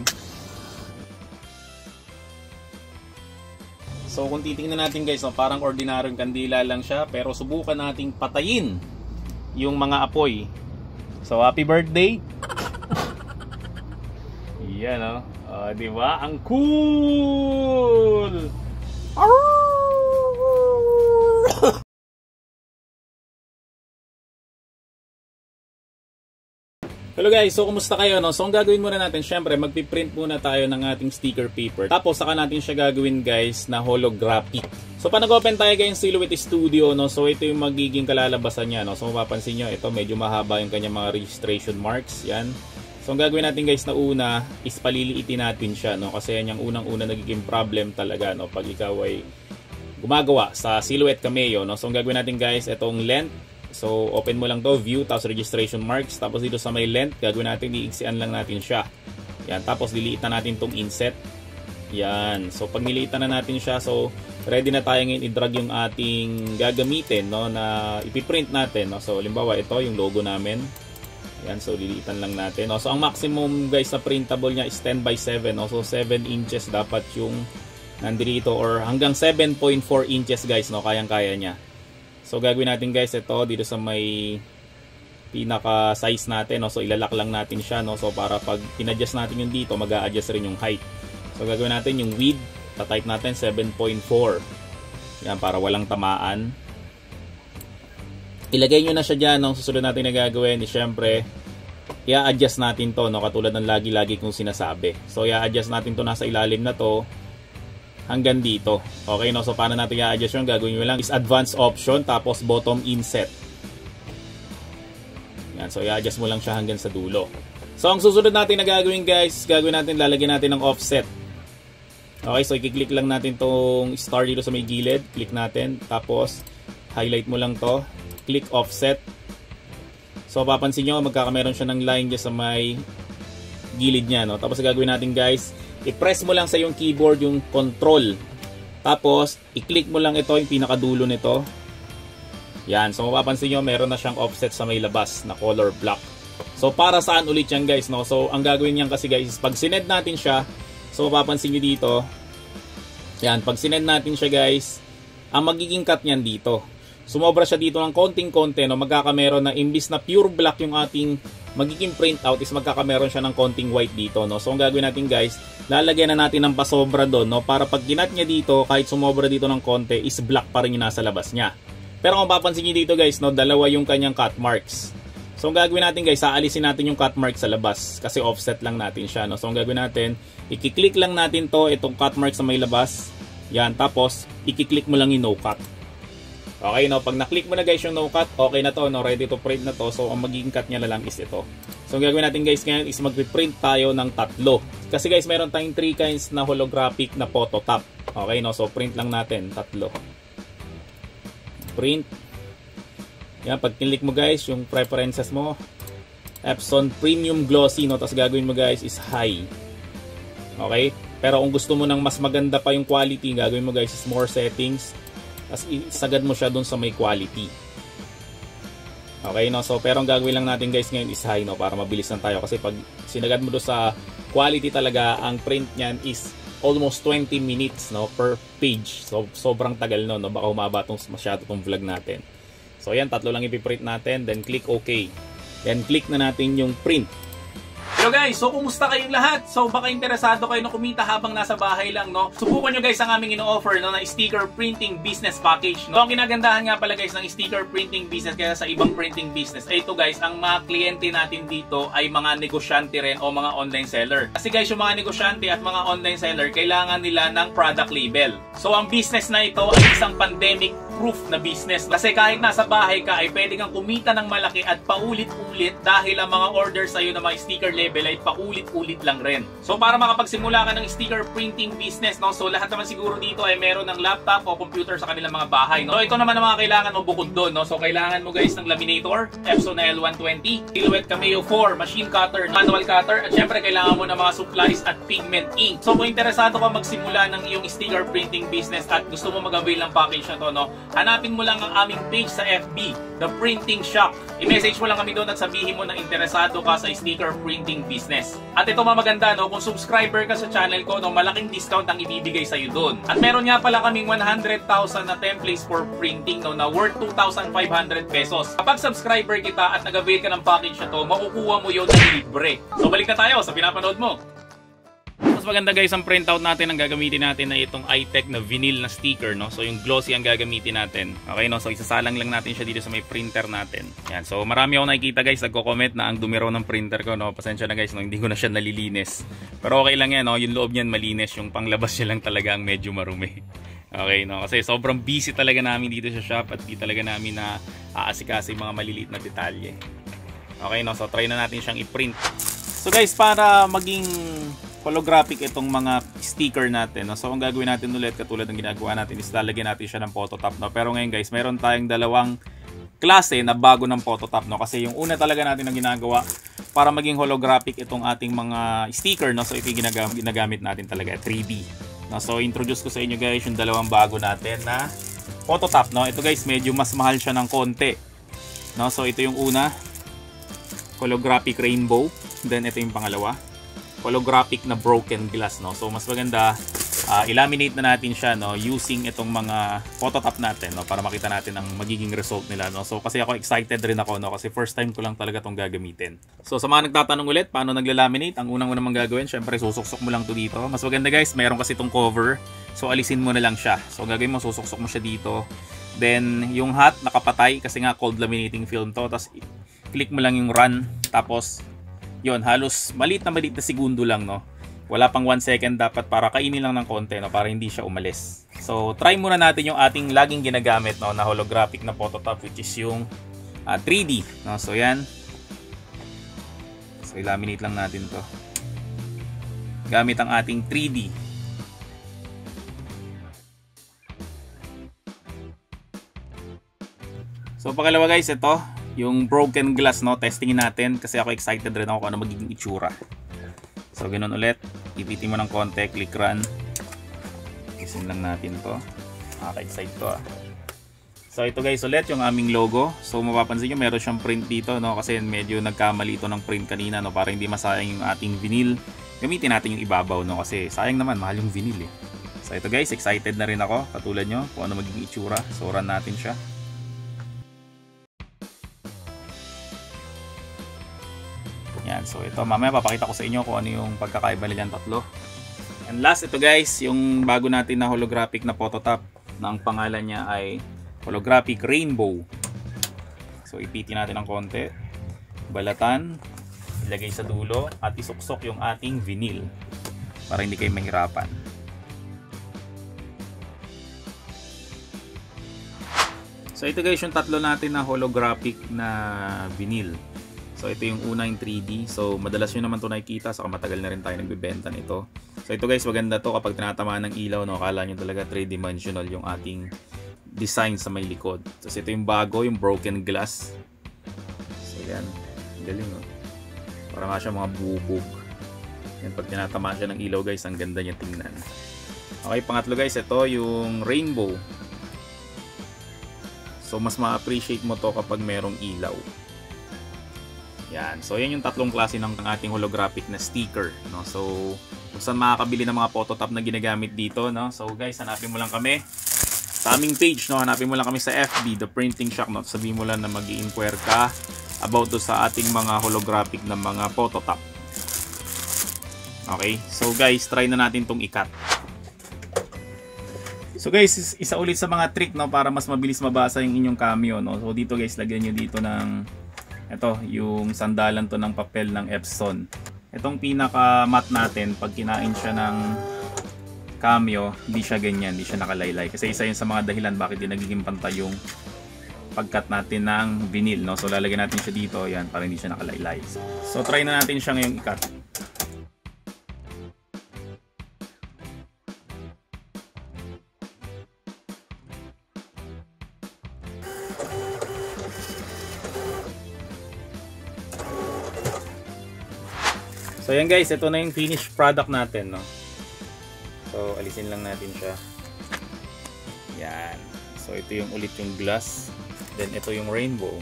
So kung titingnan natin guys, no, parang ordinaryong kandila lang siya, pero subukan nating patayin yung mga apoy. So happy birthday. Yan, no. Di ba? Ang cool. Hello guys, so kumusta kayo, no? So ang gagawin muna natin, syempre magpiprint muna tayo ng ating sticker paper. Tapos saka natin siya gagawin guys na holographic. So pa nag-open tayo guys Silhouette Studio, no? So ito yung magiging kalalabasan niya, no? So mapapansin nyo, ito medyo mahaba yung kanyang mga registration marks, yan. So ang gagawin natin guys na una is paliliitin natin siya, no? Kasi yan yung unang-una nagiging problem talaga, no? Pag ikaw ay gumagawa sa Silhouette Cameo, no? So ang gagawin natin guys, itong length. So, open mo lang to, view, tapos registration marks. Tapos dito sa may length, gagawin natin, iiksian lang natin siya. Yan, tapos liliitan natin tong inset. Yan. So, pag niliitan na natin siya, so, ready na tayo ngayon i-drag yung ating gagamitin, no, na ipiprint natin, no. So, halimbawa, ito yung logo namin. Yan, so, liliitan lang natin, no. So, ang maximum, guys, na printable niya is 10 by 7, no. So, 7 inches dapat yung nandito, or hanggang 7.4 inches, guys, no, kayang-kaya niya. So gagawin natin guys ito dito sa may pinaka size natin, no? So ilalak lang natin siya, no? So para pag in-adjust natin yung dito, mag-a-adjust rin yung height. So gagawin natin yung width, ta-type natin 7.4. Yan, para walang tamaan. Ilagay nyo na siya dyan, no? Susunod natin na gagawin is syempre i-adjust natin to, no? Katulad ng lagi-lagi kong sinasabi. So i-adjust natin to nasa ilalim na to hanggang dito. Okay, no? So paano natin i-adjust yung gagawin nyo lang is advanced option tapos bottom inset. Yan, so i-adjust mo lang siya hanggang sa dulo. So ang susunod natin na gagawin guys, gagawin natin, lalagyan natin ng offset. Okay, so i-click lang natin tong star dito sa may gilid, click natin, tapos highlight mo lang to, click offset. So papansin nyo, magkakameron siya ng line dyan sa may gilid niya, no? Tapos gagawin natin guys, i-press mo lang sa yung keyboard yung control. Tapos, i-click mo lang ito, yung pinakadulo nito. Yan. So, mapapansin nyo, meron na siyang offset sa may labas na color block. So, para saan ulit yan guys, no? So, ang gagawin niyan kasi guys, pag sinend natin siya, so, mapapansin nyo dito, yan, pag sinend natin siya guys, ang magiging cut niyan dito. Sumobra siya dito ng konting-konti, no? Magkakameron na imbis na pure black yung ating magiging printout is magkakameron siya ng konting white dito, no? So ang gagawin natin guys, lalagyan na natin ng pasobra doon, no? Para pag ginat niya dito, kahit sumobra dito ng konti, is black pa rin yung nasa labas niya. Pero kung papansin niyo dito guys, no, dalawa yung kanyang cut marks. So ang gagawin natin guys, aalisin natin yung cut mark sa labas kasi offset lang natin siya, no? So ang gagawin natin, i-click lang natin to, itong cut mark sa may labas. Yan, tapos i-click mo lang yung no cut. Okay, no, pag na-click mo na guys yung no cut, okay na to, no, ready to print na to. So ang magiging cut niya na lang is ito. So ang gagawin natin guys ngayon is magpi-print tayo ng 3. Kasi guys, meron tayong 3 kinds na holographic na photo top. Okay, no, so print lang natin 3. Print. Yan, pag click mo guys yung preferences mo, Epson Premium Glossy, no, tapos gagawin mo guys is high. Okay, pero kung gusto mo ng mas maganda pa yung quality, gagawin mo guys is more settings. As isagad mo siya dun sa may quality. Okay, no? So, pero ang gagawin lang natin guys ngayon is high, no? Para mabilis lang tayo. Kasi pag sinagad mo doon sa quality talaga, ang print niyan is almost 20 minutes, no? Per page. So, sobrang tagal, no? Baka humaba masyado tong vlog natin. So, yan. 3 lang ipiprint natin. Then, click OK. Then, click na natin yung print. Hello guys, so kumusta kayong lahat? So baka interesado kayo na kumita habang nasa bahay lang, no? Subukan nyo guys ang aming ino-offer, no, na sticker printing business package, no? So ang ginagandahan nga pala guys ng sticker printing business kaya sa ibang printing business ay ito guys, ang mga kliyente natin dito ay mga negosyante rin o mga online seller. Kasi guys, yung mga negosyante at mga online seller, kailangan nila ng product label. So ang business na ito ay isang pandemic proof na business. Kasi kahit nasa bahay ka ay pwede kang kumita ng malaki at paulit-ulit dahil ang mga orders sa'yo na mga sticker label ay paulit-ulit lang rin. So para makapagsimula ka ng sticker printing business, no, so lahat naman siguro dito ay meron ng laptop o computer sa kanilang mga bahay, no? So ito naman ang mga kailangan mo bukod doon, no? So kailangan mo guys ng laminator, Epson L120, Silhouette Cameo 4, machine cutter, manual cutter, at syempre kailangan mo ng mga supplies at pigment ink. So kung interesado ka magsimula ng iyong sticker printing business at gusto mo mag-avail ng package na to, no, hanapin mo lang ang aming page sa FB, The Printing Shop. I-message mo lang kami doon at sabihin mo na interesado ka sa sticker printing business. At ito maganda, no, kung subscriber ka sa channel ko, no, malaking discount ang ibibigay sa'yo doon. At meron nga pala kaming 100,000 na templates for printing, no, na worth 2,500 pesos. Kapag subscriber kita at nag-avail ka ng package na to, makukuha mo yun na libre. So balik na tayo sa pinapanood mo. Mas maganda guys ang printout natin, ang gagamitin natin na itong iTech na vinyl na sticker, no. So yung glossy ang gagamitin natin. Okay, no. So isasalang lang natin siya dito sa may printer natin. Yan. So marami ako nakikita guys nagko-comment na ang dumi raw ng printer ko, no. Pasensya na guys, no, hindi ko na siya nalilinis. Pero okay lang yan, no. Yung loob niyan malinis, yung panglabas niya lang talaga ang medyo marumi. Okay, no. Kasi sobrang busy talaga namin dito sa shop at di talaga namin na aasikaso yung mga maliliit na detalye. Okay, no. So try na natin siyang i-print. So guys, para maging holographic itong mga sticker natin, no? So ang gagawin natin ulit katulad ng ginagawa natin is lalagyan natin siya ng phototop, no? Pero ngayon guys, meron tayong dalawang klase na bago ng phototop, no? Kasi yung una talaga natin na ginagawa para maging holographic itong ating mga sticker, no? So ito yung ginagamit natin talaga 3D, no? So introduce ko sa inyo guys yung dalawang bago natin na phototop, no? Ito guys, medyo mas mahal siya ng konti, no? So ito yung una, holographic rainbow. Then ito yung pangalawa, holographic na broken glass, no. So mas maganda i-laminate na natin siya, no, using itong mga phototop natin, no, para makita natin ang magiging result nila, no. So kasi ako excited rin ako, no, kasi first time ko lang talaga tong gagamitin. So sa mga nagtatanong ulit paano nagla-laminate, ang unang-unang gagawin, syempre susuksok mo lang to dito. Mas maganda guys, meron kasi itong cover. So alisin mo na lang siya. So gagawin mo, susuksok mo siya dito. Then yung hot nakapatay kasi nga cold laminating film to. Tapos click mo lang yung run, tapos yon, halos maliit na segundo lang, no. Wala pang 1 second dapat para kainin lang ng konti, no, para hindi siya umalis. So try muna natin yung ating laging ginagamit, no, na holographic na phototop, which is yung 3D, no. So yan. So i-laminate lang natin to gamit ang ating 3D. So pangalawa guys, ito yung broken glass, no, testingin natin kasi ako excited rin ako kung ano magiging itsura. So ganoon ulit, ipitin mo ng konti, click run. Isin lang natin to. Nakaka-excite to, So ito guys ulit yung aming logo. So mapapansin nyo meron siyang print dito, no, kasi medyo nagkamali ito ng print kanina, no, para hindi masayang yung ating vinyl. Gamitin natin yung ibabaw, no, kasi sayang naman, mahal yung vinyl eh. So ito guys, excited na rin ako katulad nyo kung ano magiging itsura. So run natin siya. Yan, so ito mamaya papakita ko sa inyo kung ano yung pagkakaiba nilang tatlo. And last, ito guys, yung bago natin na holographic na phototop na ang pangalan niya ay holographic rainbow. So ipitin natin ng konti, balatan, ilagay sa dulo at isuksok yung ating vinyl para hindi kayo mahirapan. So ito guys yung tatlo natin na holographic na vinyl. So ito yung una, yung 3D. So madalas nyo naman ito nakikita, saka matagal na rin tayo nagbibenta nito. So ito guys, maganda to kapag tinatamaan ng ilaw, no, akala nyo talaga 3-dimensional yung ating design sa may likod. So ito yung bago, yung broken glass. So yan, galing, no? Para nga siya mga bubog. Yan, pag tinatamaan siya ng ilaw guys, ang ganda niya tingnan. Okay, pangatlo guys, ito yung rainbow. So mas ma-appreciate mo to kapag merong ilaw. Yan. So yan yung tatlong klase ng ating holographic na sticker, no. So kung saan makakabili ng mga phototop na ginagamit dito, no. So guys, hanapin mo lang kami sa aming page, no. Hanapin mo lang kami sa FB, The Printing Shop, no. Sabihin mo lang na mag-i-inquire ka about do sa ating mga holographic na mga phototop. Okay? So guys, try na natin tong i-cut. So guys, isa ulit sa mga trick, no, para mas mabilis mabasa yung inyong cameo, no. So dito guys, lagyan nyo dito ng ito, yung sandalan to ng papel ng Epson. Itong pinaka-matte natin, pag kinain siya ng cameo, hindi siya ganyan, hindi siya nakalaylay. Kasi isa yun sa mga dahilan bakit din nagiging pantay yung pagkat natin ng vinyl, no? So lalagyan natin siya dito, yan, para hindi siya nakalaylay. So try na natin siya ngayong i-cut. So yan guys, ito na yung finished product natin, no. So alisin lang natin siya. Yan. So ito yung ulit yung glass. Then ito yung rainbow.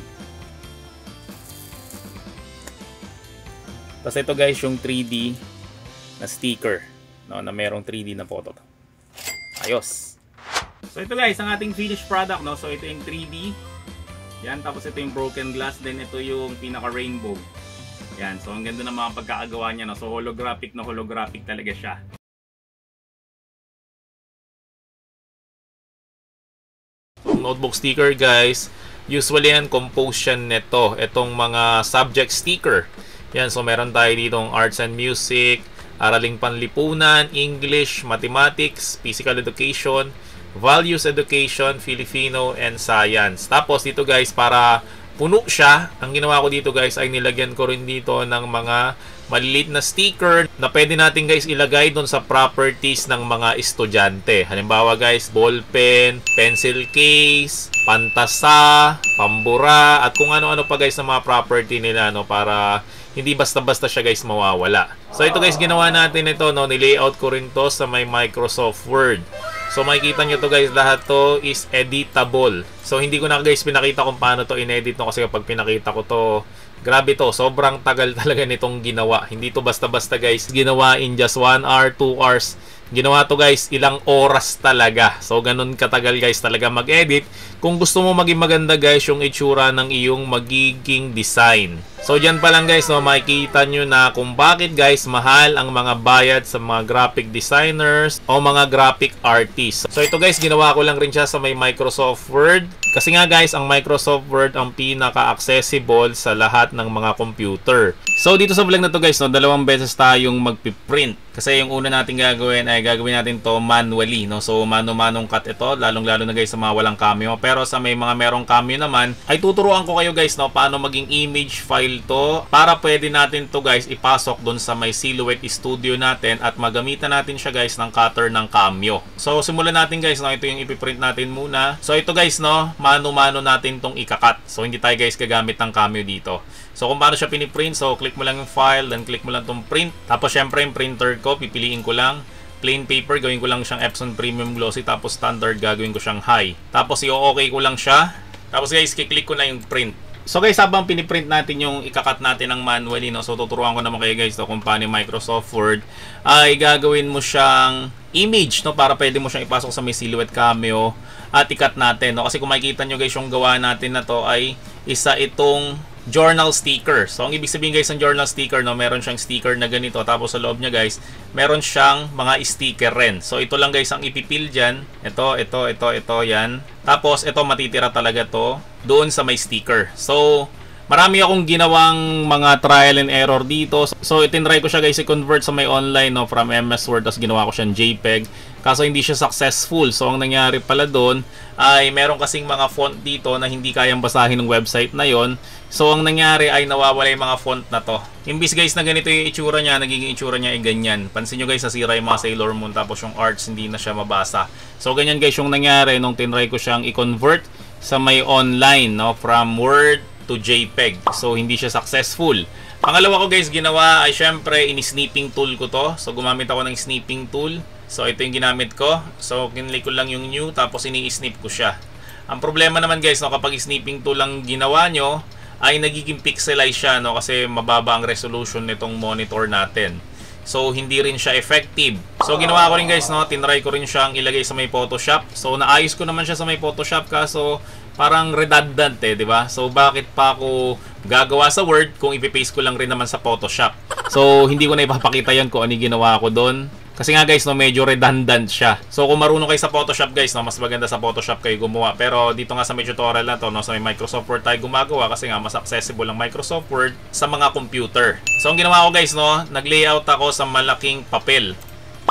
Tapos ito guys yung 3D na sticker, no, na merong 3D na photo. Ayos. So ito guys ang ating finished product, no. So ito yung 3D. Yan, tapos ito yung broken glass, then ito yung pinaka rainbow. Yan, so ang ganda ng mga pagkakagawa niya, no. So holographic na holographic talaga siya. So notebook sticker guys, usually yan composition nito, itong mga subject sticker. Yan, so meron tayo ditong arts and music, araling panlipunan, English, mathematics, physical education, values education, Filipino, and science. Tapos dito guys, para puno siya, ang ginawa ko dito guys ay nilagyan ko rin dito ng mga maliliit na sticker na pwede natin guys ilagay doon sa properties ng mga estudyante. Halimbawa guys, ballpen, pencil case, pantasa, pambura, at kung ano-ano pa guys na mga property nila, no, para hindi basta-basta siya guys mawawala. So ito guys, ginawa natin ito, no, nilayout ko rin to sa may Microsoft Word. So makikita nyo to guys, lahat to is editable. So hindi ko na guys pinakita kung paano to inedit, no, kasi kapag pinakita ko to, grabe to, sobrang tagal talaga nitong ginawa. Hindi to basta-basta guys ginawa in just 1 hour, 2 hours. Ginawa to guys ilang oras talaga. So ganun katagal guys talaga mag-edit kung gusto mo maging maganda guys yung itsura ng iyong magiging design. So dyan pa lang guys, no, makikita nyo na kung bakit guys mahal ang mga bayad sa mga graphic designers o mga graphic artists. So ito guys, ginawa ko lang rin siya sa may Microsoft Word. Kasi nga guys, ang Microsoft Word ang pinaka-accessible sa lahat ng mga computer. So dito sa vlog na to guys, no, 2 beses tayong magpiprint. Kasi yung una natin gagawin ay gagawin natin to manually, no. So mano-manong cut ito, lalong-lalo na guys sa mga walang cameo. Pero sa may mga merong cameo naman, ay tuturuan ko kayo guys, no, paano maging image file to para pwede natin to guys ipasok doon sa may Silhouette Studio natin at magamitan natin siya guys ng cutter ng cameo. So simulan natin guys, no, ito yung ipiprint natin muna. So ito guys, no, mano-mano natin tong ikakat. So hindi tayo guys gagamit ng cameo dito. So kung paano siya piniprint, so click mo lang yung file, then click mo lang tong print. Tapos syempre yung printer ko, pipiliin ko lang plain paper, gawin ko lang siyang Epson Premium Glossy, tapos standard gagawin ko siyang high. Tapos i-okay ko lang siya. Tapos guys, kiklik ko na yung print. So guys, habang piniprint natin yung ikakat natin ng manually, no, so tuturuan ko naman kayo guys, no, kung paano yung Microsoft Word ay gagawin mo siyang image, no, para pwede mo siyang ipasok sa may Silhouette Cameo at ikat natin, no. Kasi kung makikita nyo guys, yung gawa natin na to ay isa itong journal sticker. So ang ibig sabihin guys ng journal sticker, no, meron siyang sticker na ganito, tapos sa loob niya guys meron siyang mga sticker rin. So ito lang guys ang ipipil dyan. Ito, yan. Tapos ito matitira talaga to doon sa may sticker. So marami akong ginawang mga trial and error dito. So itinry ko siya guys i-convert sa may online, no, from MS Word, tapos ginawa ko siyang JPEG. Kaso hindi siya successful. So ang nangyari pala doon ay meron kasing mga font dito na hindi kayang basahin ng website na yon. So ang nangyari ay nawawala yung mga font na to. Imbis guys na ganito yung itsura niya, nagiging itsura niya ay ganyan. Pansin nyo guys, nasira yung mga Sailor Moon, tapos yung arts hindi na siya mabasa. So ganyan guys yung nangyari nung tinry ko siyang i-convert sa may online, no, from Word to JPEG. So hindi siya successful. Pangalawa ko guys ginawa ay syempre ini-snipping tool ko to. So gumamit ako ng snipping tool. So ito yung ginamit ko. So kinlik ko lang yung new, tapos ini-snip ko siya. Ang problema naman guys, no, kapag snipping tool lang ginawa nyo ay nagiging pixelize siya, no, kasi mababa ang resolution nitong monitor natin. So hindi rin siya effective. So ginawa ko rin guys, no, tinry ko rin siyang ilagay sa may Photoshop. So naayos ko naman siya sa may Photoshop, kaso parang redundant eh, di ba? So bakit pa ako gagawa sa Word kung ipipaste ko lang rin naman sa Photoshop? So hindi ko na ipapakita yon kung ano ginawa ko doon. Kasi nga guys, no, medyo redundant siya. So kung marunong kayo sa Photoshop guys, no, mas maganda sa Photoshop kayo gumawa. Pero dito nga sa may tutorial na to, no, sa may Microsoft Word tayo gumagawa kasi nga mas accessible ang Microsoft Word sa mga computer. So ang ginawa ko guys, no, nag-layout ako sa malaking papel.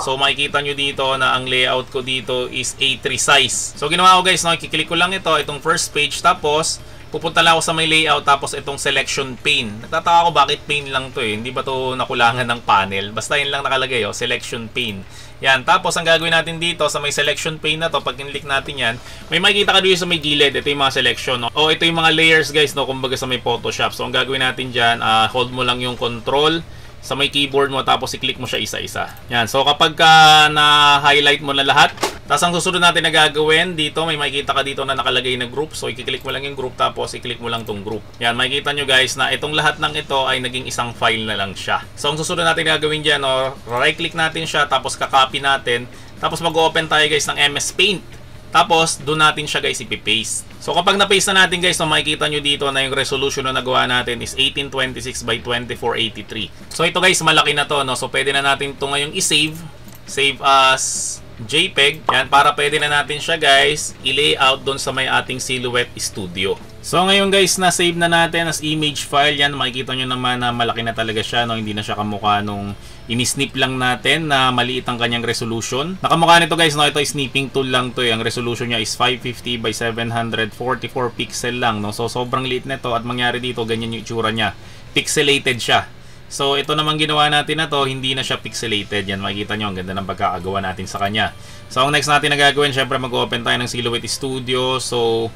So makikita nyo dito na ang layout ko dito is A3 size. So ginawa ko guys, no, kiklik ko lang ito, itong first page, tapos pupunta lang ako sa may layout, tapos itong selection pane. Nagtataka ako bakit pane lang to eh. Hindi ba to nakulangan ng panel? Basta yun lang nakalagay, oh, selection pane. Yan, tapos ang gagawin natin dito sa may selection pane na to, pag kinlik natin yan, may makikita ka dito sa may gilid. Ito yung mga selection, no? O ito yung mga layers guys, no, kumbaga sa may Photoshop. So ang gagawin natin dyan, hold mo lang yung control sa may keyboard mo, tapos i-click mo siya isa-isa. Yan, so kapag na-highlight mo na lahat, Tapos ang susunod natin na gagawin, dito may makikita ka dito na nakalagay na group. So i-click mo lang yung group, tapos i-click mo lang tong group. Yan, makikita nyo guys na itong lahat ng ito ay naging isang file na lang siya. So ang susunod natin gagawin dyan, right click natin siya, tapos kakopy natin. Tapos mag-open tayo guys ng MS Paint. Tapos doon natin siya guys ipipaste. So kapag na-paste na natin guys, makikita nyo dito na yung resolution na nagawa natin is 1826 by 2483. So ito guys, malaki na to, no? So pwede na natin ito ngayong i-save. Save as JPEG. Yan, para pwede na natin siya guys i-layout doon sa may ating Silhouette Studio. So ngayon guys, na-save na natin as image file. Yan, makikita nyo naman na malaki na talaga siya, no? Hindi na siya kamukha nung ini-snip lang natin na maliit ang kanyang resolution. Nakamukha nito guys, no? Ito snipping tool lang to. Ang resolution niya is 550 by 744 pixel lang, no? So sobrang liit nito at mangyari dito, ganyan yung itsura niya. Pixelated siya. So ito naman ginawa natin na to, hindi na siya pixelated. Yan, makikita nyo, ang ganda ng pagkakagawa natin sa kanya. So ang next natin na gagawin, syempre mag-open tayo ng Silhouette Studio. So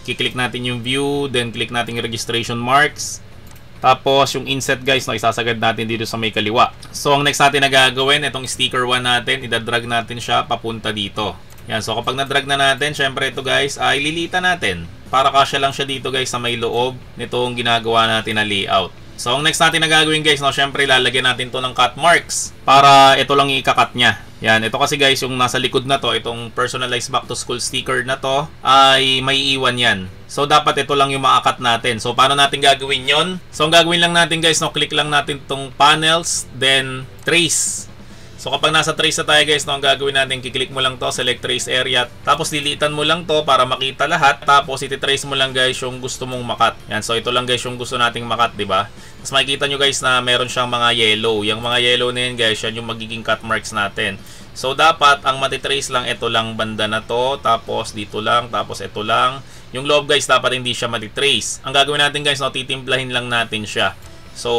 kiklik natin yung view, then click natin yung registration marks. Tapos yung inset guys, no, isasagad natin dito sa may kaliwa. So ang next natin na gagawin, itong sticker 1 natin, idadrag natin siya papunta dito. Yan, so kapag nadrag na natin, syempre ito guys, ay lilitan natin. Para kasya lang siya dito guys sa may loob nitong ginagawa natin na layout. So ang next natin na gagawin guys, no, syempre lalagyan natin to ng cut marks para ito lang i-cut niya. Yan, ito kasi guys yung nasa likod na to, itong personalized back to school sticker na to ay may iwan yan. So dapat ito lang yung ma-cut natin. So paano natin gagawin yon? So ang gagawin lang natin guys, no, click lang natin tong panels, then trace. So kapag nasa trace na tayo guys, no, ang gagawin natin, kiklik mo lang to, select trace area, tapos dilitan mo lang to para makita lahat, tapos iti-trace mo lang guys yung gusto mong makat. Yan, so ito lang guys yung gusto nating makat, di ba? Tapos makikita nyo guys na meron siyang mga yellow. Yung mga yellow na yun guys, yan yung magiging cut marks natin. So dapat ang matitrace lang ito lang banda na to, tapos dito lang, tapos ito lang. Yung loob guys, dapat hindi siya matitrace. Ang gagawin natin guys, no, titimplahin lang natin siya. So,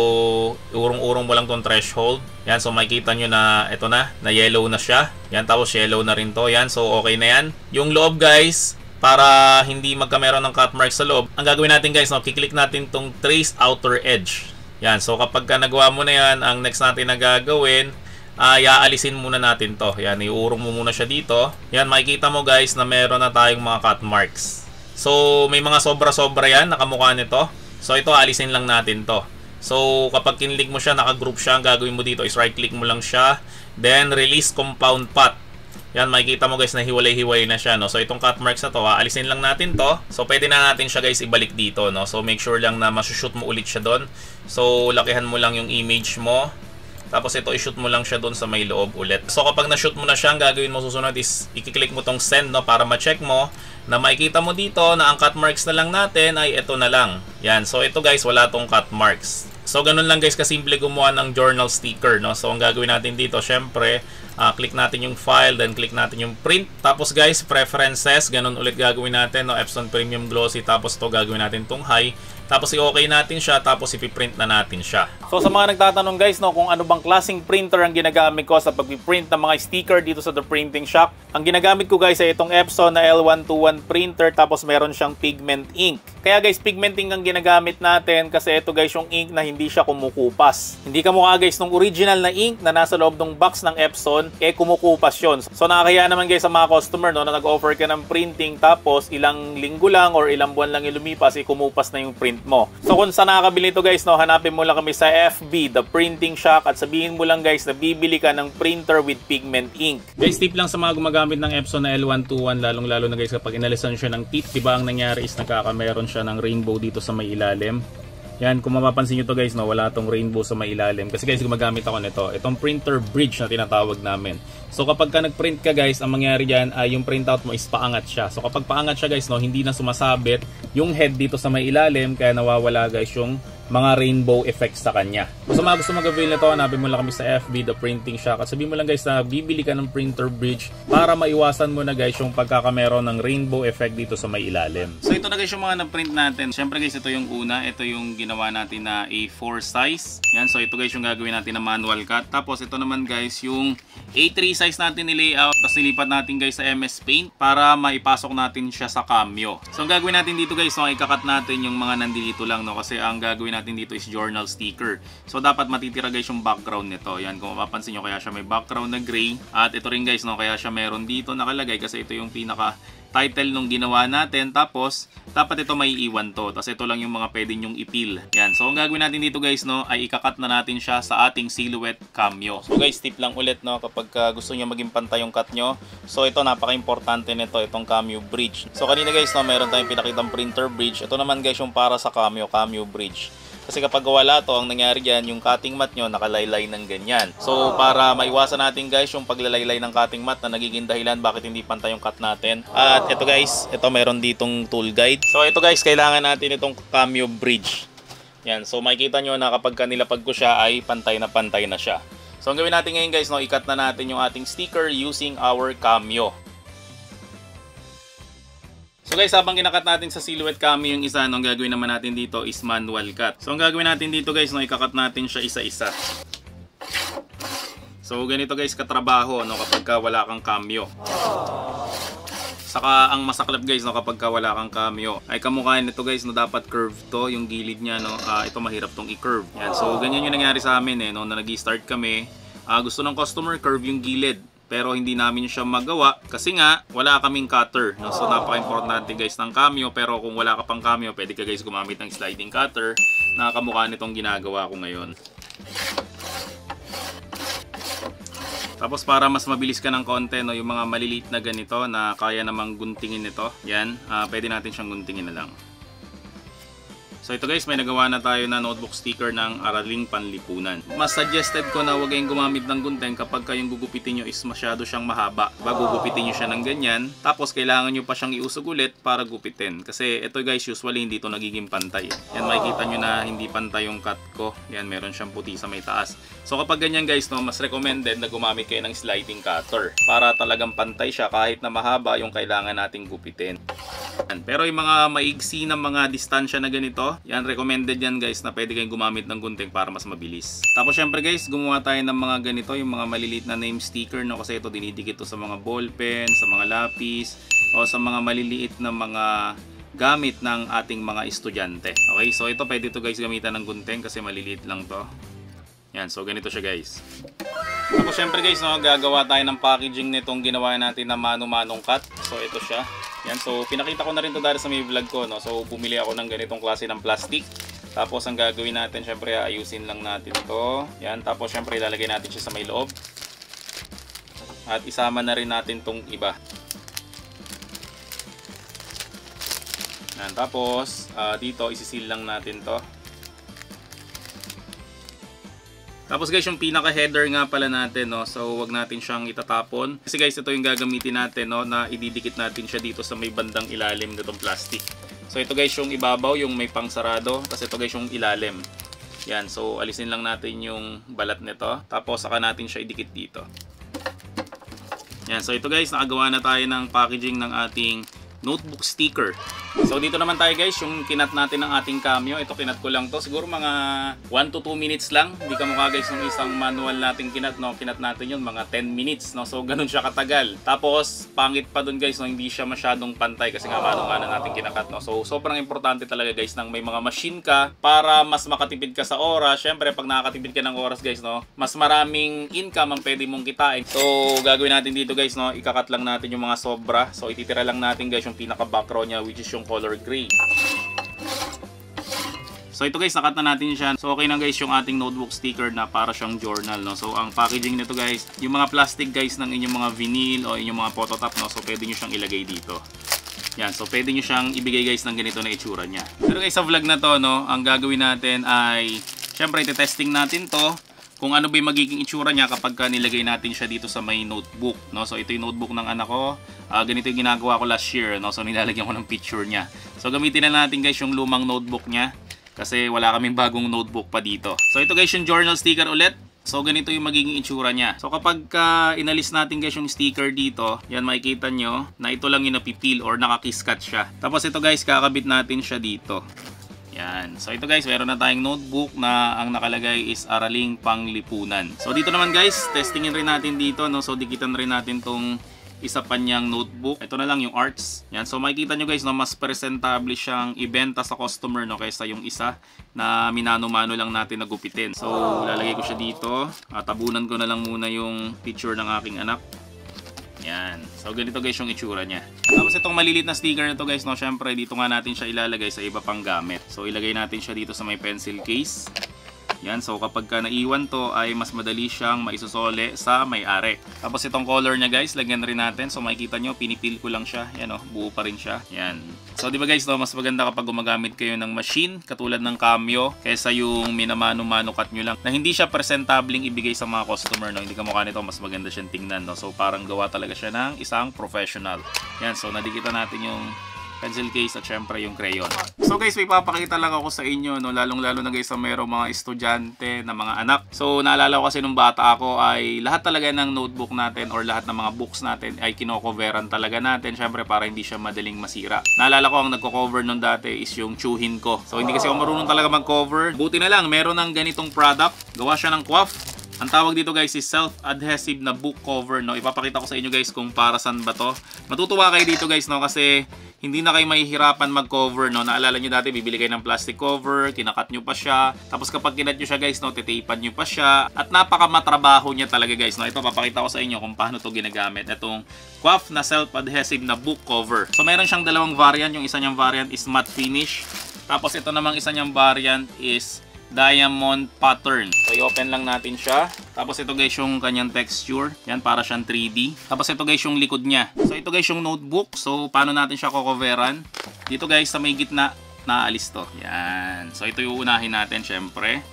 urong-urong mo lang tong threshold. Yan, so makikita nyo na ito na yellow na siya. Yan, tapos yellow na rin to. Yan, so okay na yan. Yung loob guys, para hindi magkameron ng cut mark sa loob, ang gagawin natin guys, no, kiklik natin tong trace outer edge. Yan, so kapag nagawa mo na yan, ang next natin na gagawin, aalisin muna natin to. Yan, iurong mo muna siya dito. Yan, makikita mo guys na meron na tayong mga cut marks. So, may mga sobra-sobra yan, nakamukha nito. So, ito, alisin lang natin to. So, kapag kinlik mo siya, naka-group siya, ang gagawin mo dito is right-click mo lang siya. Then, release compound path. Yan, makikita mo guys na hiwalay-hiwalay na siya, no? So, itong cut marks na to, alisin lang natin to. So, pwede na natin siya guys ibalik dito, no? So, make sure lang na masushoot mo ulit siya doon. So, lakihan mo lang yung image mo. Tapos, ito, i-shoot mo lang siya doon sa may loob ulit. So, kapag na-shoot mo na siya, ang gagawin mo susunod is i-click mo tong send, no? Para ma-check mo na makikita mo dito na ang cut marks na lang natin ay ito na lang. Yan, so ito guys, wala tong cut marks. So, ganun lang guys kasimple gumawa ng journal sticker, no? So, ang gagawin natin dito, syempre, click natin yung file, then click natin yung print. Tapos guys, preferences, ganun ulit gagawin natin, no? Epson Premium Glossy, tapos to gagawin natin tong high. Tapos i-okay natin siya, tapos ipiprint na natin siya. So sa mga nagtatanong guys, no, kung ano bang klaseng printer ang ginagamit ko sa pag-print ng mga sticker dito sa The Printing Shop, ang ginagamit ko guys ay itong Epson na L121 printer, tapos meron siyang pigment ink. Kaya guys, pigment ink ang ginagamit natin kasi ito guys yung ink na hindi siya kumukupas. Hindi kamukha guys nung original na ink na nasa loob ng box ng Epson, kumukupas yun. So nakakaya naman guys sa mga customer, no, na nag-offer ka ng printing tapos ilang linggo lang or ilang buwan lang yung lumipas, kumupas na yung print mo. So kung saan nakakabili ito guys, no, hanapin mo lang kami sa FB, The Printing Shop, at sabihin mo lang guys na bibili ka ng printer with pigment ink. Guys, tip lang sa mga gumagamit ng Epson na L121, lalong-lalo na guys kapag inalisan siya ng tip, diba ang nangyari is nagkakameron siya ng rainbow dito sa may ilalim. Yan, kung mapapansin nyo to guys, no, wala tong rainbow sa may ilalim. Kasi guys, gumagamit ako nito. Itong printer bridge na tinatawag namin. So kapag ka nag-print ka guys, ang mangyari dyan ay yung printout mo is paangat siya. So kapag paangat siya guys, no, hindi na sumasabit yung head dito sa may ilalim, kaya nawawala guys yung mga rainbow effects sa kanya. So mga gusto mag-avail na to, hanapin mo lang kami sa FB, The Printing Shop, at sabihin mo lang guys na bibili ka ng printer bridge para maiwasan mo na guys yung pagkakameron ng rainbow effect dito sa may ilalim. So ito na guys yung mga na-print natin. Siyempre guys, ito yung una, ito yung ginawa natin na A4 size. Yan, so ito guys yung gagawin natin na manual cut. Tapos ito naman guys yung A3 size natin ni-layout, tapos nilipat natin guys sa MS Paint para maipasok natin siya sa Cameo. So ang gagawin natin dito guys, no, ikakat natin yung mga nandito lang, no, kasi ang gagawin gagawin natin dito is journal sticker. So dapat matitira guys yung background nito. Yan, kung mapapansin nyo, kaya siya may background na gray. At ito rin guys, no, kaya siya meron dito nakalagay kasi ito yung pinaka title nung ginawa natin. Tapos dapat ito may iwan to. Tapos ito lang yung mga pwede nyong ipil. Yan, so ang gagawin natin dito guys, no, ay ikakat na natin siya sa ating silhouette cameo. So guys, tip lang ulit, no, kapag gusto nyo maging pantay yung cut nyo. So ito, napaka-importante nito, itong cameo bridge. So kanina guys, no, meron tayong pinakitang printer bridge. Ito naman guys yung para sa cameo bridge. Kasi kapag wala to, ang nangyari dyan, yung cutting mat nyo nakalaylay ng ganyan. So para maiwasan natin guys yung paglalaylay ng cutting mat na nagiging dahilan bakit hindi pantay yung cut natin. At ito guys, ito meron ditong tool guide. So ito guys, kailangan natin itong cameo bridge. Yan, so makikita nyo na kapag nilapag ko siya ay pantay na siya. So ang gawin natin ngayon guys, no, ikat na natin yung ating sticker using our cameo. So guys, habang kinakat natin sa silhouette cameo yung isa, no, ang gagawin naman natin dito is manual cut. So ang gagawin natin dito guys, no, ikakat natin siya isa-isa. So ganito guys katrabaho, no, kapag wala kang cameo. Saka ang masaklap guys, no, kapag wala kang cameo ay kamukha nito guys, no, dapat curve to yung gilid niya, no. Ito mahirap tong i-curve. Yan, so ganyan yung nangyari sa amin, no, na nag-start kami. Gusto ng customer curve yung gilid. Pero hindi namin siya magawa kasi nga wala kaming cutter, no? So napaka-importante guys ng cameo. Pero kung wala ka pang cameo, pwede ka guys gumamit ng sliding cutter na kamukha nitong ginagawa ko ngayon. Tapos para mas mabilis ka ng konti, no, yung mga maliliit na ganito na kaya namang guntingin nito, yan, pwede natin siyang guntingin na lang. So ito guys, may nagawa na tayo na notebook sticker ng Araling Panlipunan. Mas suggested ko na huwag kayong gumamit ng gunting kapag kayong gugupitin nyo is masyado siyang mahaba. Gugupitin nyo siya ng ganyan, tapos kailangan nyo pa siyang iusog ulit para gupitin. Kasi ito guys, usually hindi ito nagiging pantay. Yan, makikita nyo na hindi pantay yung cut ko. Yan, meron siyang puti sa may taas. So kapag ganyan guys, no, mas recommended na gumamit kayo ng sliding cutter para talagang pantay siya kahit na mahaba yung kailangan nating gupitin. Yan. Pero yung mga maigsi na mga distansya na ganito, yan, recommended yan guys na pwede kayong gumamit ng gunting para mas mabilis. Tapos syempre guys, gumawa tayo ng mga ganito, yung mga maliliit na name sticker, no, kasi ito dinidikit to sa mga ballpen, sa mga lapis, o sa mga maliliit na mga gamit ng ating mga estudyante. Okay, so ito pwede to guys gamitan ng gunting kasi maliliit lang to. Yan, so ganito siya guys. Tapos syempre guys, no, gagawa tayo ng packaging nitong ginawa natin na mano-manong cut. So ito siya. Yan, so pinakita ko na rin to dahil sa may vlog ko, no. So bumili ako ng ganitong klase ng plastic. Tapos ang gagawin natin, syempre ayusin lang natin to. Yan, tapos syempre ilalagay natin siya sa may loob. At isama na rin natin tong iba. Yan, tapos dito isisil lang natin to. Tapos guys, yung pinaka header nga pala natin, no, so wag natin siyang itatapon. Kasi guys, ito yung gagamitin natin, no, na ididikit natin siya dito sa may bandang ilalim nitong plastic. So ito guys yung ibabaw, yung may pangsarado. Tapos ito guys yung ilalim. Yan, so alisin lang natin yung balat nito. Tapos saka natin siya idikit dito. Yan, so ito guys, nakagawa na tayo ng packaging ng ating notebook sticker. So dito naman tayo guys, yung kinat natin ng ating cameo. Ito kinat ko lang to, siguro mga 1 to 2 minutes lang. Hindi ka mukha guys ng isang manual nating kinat, no. Kinat natin yun mga 10 minutes, no. So ganun siya katagal. Tapos pangit pa dun guys, no, hindi siya masyadong pantay kasi nga mano-mano natin kinakat, no. So sobrang importante talaga guys nang may mga machine ka para mas makatipid ka sa oras. Syempre pag nakakatipid ka ng oras guys, no, mas maraming income ang pwede mong kitain. So gagawin natin dito guys, no, ikakat lang natin yung mga sobra. So ititira lang natin guys yung pinaka background niya, which is yung color gray. So ito guys, nakat na natin siya. So okay na guys yung ating notebook sticker na para siyang journal, no. So ang packaging nito guys, yung mga plastic guys ng inyong mga vinyl o inyong mga phototop, no. So pwede nyo siyang ilagay dito. Yan, so pwede nyo siyang ibigay guys ng ganito na itsura niya. Pero guys, sa vlog na to, no, ang gagawin natin ay syempre ite-testing natin to kung ano ba yung magiging itsura niya kapag nilagay natin siya dito sa may notebook, no. So ito yung notebook ng anak ko. Ganito yung ginagawa ko last year, no. So nilalagyan ko ng picture niya. So gamitin na natin guys yung lumang notebook niya kasi wala kaming bagong notebook pa dito. So ito guys yung journal sticker ulit. So ganito yung magiging itsura niya. So kapag inalis natin guys yung sticker dito, yan makikita nyo na ito lang yung napipil or nakakiskat siya. Tapos ito guys, kakabit natin siya dito. Yan. So ito guys, meron na tayong notebook na ang nakalagay is Araling Panglipunan. So dito naman guys, testingin rin natin dito, no. So dikitan rin natin tong isa pa niyang notebook. Ito na lang yung arts. Yan. So makikita nyo guys, no, mas presentable siyang ibenta sa customer, no, kaysa yung isa na minano-mano lang natin nagupitin. So lalagay ko siya dito. Tabunan ko na lang muna yung picture ng aking anak. Yan. So ganito guys yung itsura niya. Tapos itong malilit na sticker na to guys, no, syempre dito nga natin siya ilalagay sa iba pang gamit. So ilagay natin siya dito sa may pencil case. Yan, so kapag ka naiwan to ay mas madali siyang maisusole sa may-ari. Tapos itong color niya guys, lagyan rin natin. So makikita nyo, pinipil ko lang siya. Yan o, buo pa rin siya. Yan. So di ba guys, no, mas maganda kapag gumagamit kayo ng machine katulad ng Cameo kaysa yung minamano-mano cut nyo lang na hindi siya presentabling ibigay sa mga customer, no. Hindi kamukha nito, mas maganda siyang tingnan, no. So parang gawa talaga siya ng isang professional. Yan, so nadikitan natin yung pencil case at syempre yung crayon. So guys, may papakita lang ako sa inyo, no, lalong-lalo na guys sa mayroong mga estudyante na mga anak. So naalala ko kasi nung bata ako ay lahat talaga ng notebook natin or lahat ng mga books natin ay kino-coveran talaga natin, syempre para hindi siya madaling masira. Naalala ko ang nagko-cover nung dati is yung tsuhin ko. So hindi kasi ako marunong talaga mag-cover. Buti na lang, meron ng ganitong product. Gawa siya ng QWAF. Ang tawag dito guys is self-adhesive na book cover, no. Ipapakita ko sa inyo guys kung para saan ba to. Matutuwa kayo dito guys, no, kasi hindi na kayo mahihirapan mag-cover, no. Naalala nyo dati, bibili kayo ng plastic cover, kinakat nyo pa siya. Tapos kapag kinat nyo siya guys, no, titeipan nyo pa siya. At napakamatrabaho niya talaga guys, no. Ito, papakita ko sa inyo kung paano to ginagamit. Itong QWAF na self-adhesive na book cover. So meron siyang dalawang variant. Yung isa niyang variant is matte finish. Tapos ito namang isa niyang variant is diamond pattern. So i-open lang natin siya. Tapos ito guys yung kanyang texture. Yan, para siyang 3D. Tapos ito guys yung likod niya. So ito guys yung notebook. So paano natin siya coveran? Dito guys sa may gitna, naalis to. Yan. So ito yung unahin natin syempre.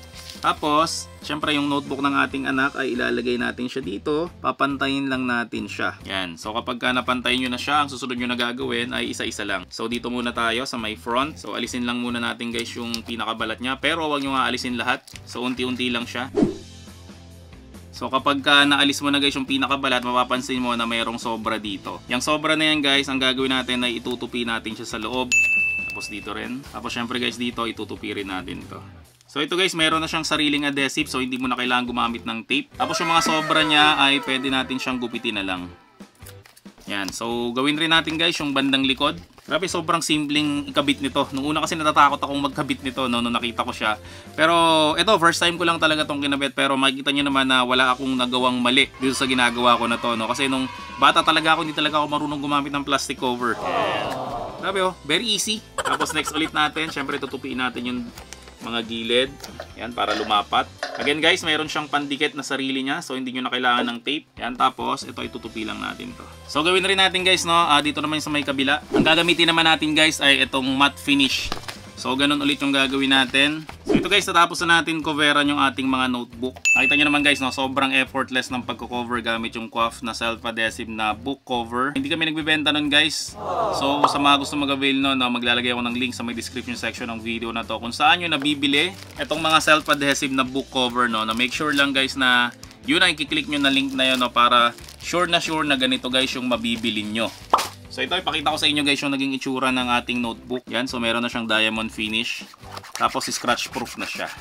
Tapos, syempre yung notebook ng ating anak ay ilalagay natin siya dito. Papantayin lang natin siya. Yan. So kapag ka napantayin nyo na siya, ang susunod nyo na gagawin ay isa-isa lang. So dito muna tayo sa may front. So alisin lang muna natin guys yung pinakabalat niya. Pero huwag nyo nga alisin lahat. So unti-unti lang siya. So kapag ka naalis mo na guys yung pinakabalat, mapapansin mo na mayroong sobra dito. Yung sobra na yan guys, ang gagawin natin ay itutupi natin siya sa loob. Tapos dito rin. Tapos syempre guys dito, itutupi rin natin to. So ito guys, meron na siyang sariling adhesive, so hindi mo na kailangan gumamit ng tape. Tapos yung mga sobra niya ay pwede natin siyang gupitin na lang. Yan, so gawin rin natin guys yung bandang likod. Grabe, sobrang simpleng ikabit nito. Nung una kasi natatakot akong magkabit nito, no, nung nakita ko siya. Pero ito, first time ko lang talaga itong kinabit. Pero makikita nyo naman na wala akong nagawang mali dito sa ginagawa ko na to, no. Kasi nung bata talaga ako, hindi talaga ako marunong gumamit ng plastic cover. Grabe oh, very easy. Tapos next ulit natin, syempre tutupiin natin yung mga gilid. Yan, para lumapat. Again guys, mayroon siyang pandikit na sarili niya. So hindi nyo na kailangan ng tape. Yan, tapos ito itutupi lang natin to. So gawin rin natin guys, no, dito naman sa may kabila. Ang gagamitin naman natin guys ay itong matte finish. So ganun ulit yung gagawin natin. So ito guys, natapos na natin coveran yung ating mga notebook. Nakita nyo naman guys, no, sobrang effortless ng pagko-cover gamit yung QWAF na self-adhesive na book cover. Hindi kami nagbibenta nun guys. So sa mga gusto mag-avail nun, no, maglalagay ako ng link sa may description section ng video na to kung saan nyo nabibili itong mga self-adhesive na book cover, no, na make sure lang guys na yun ay i-click nyo na link na yun, no, para sure na ganito guys yung mabibili nyo. So ito, ipakita ko sa inyo guys yung naging itsura ng ating notebook. Yan, so meron na siyang diamond finish. Tapos scratch proof na siya.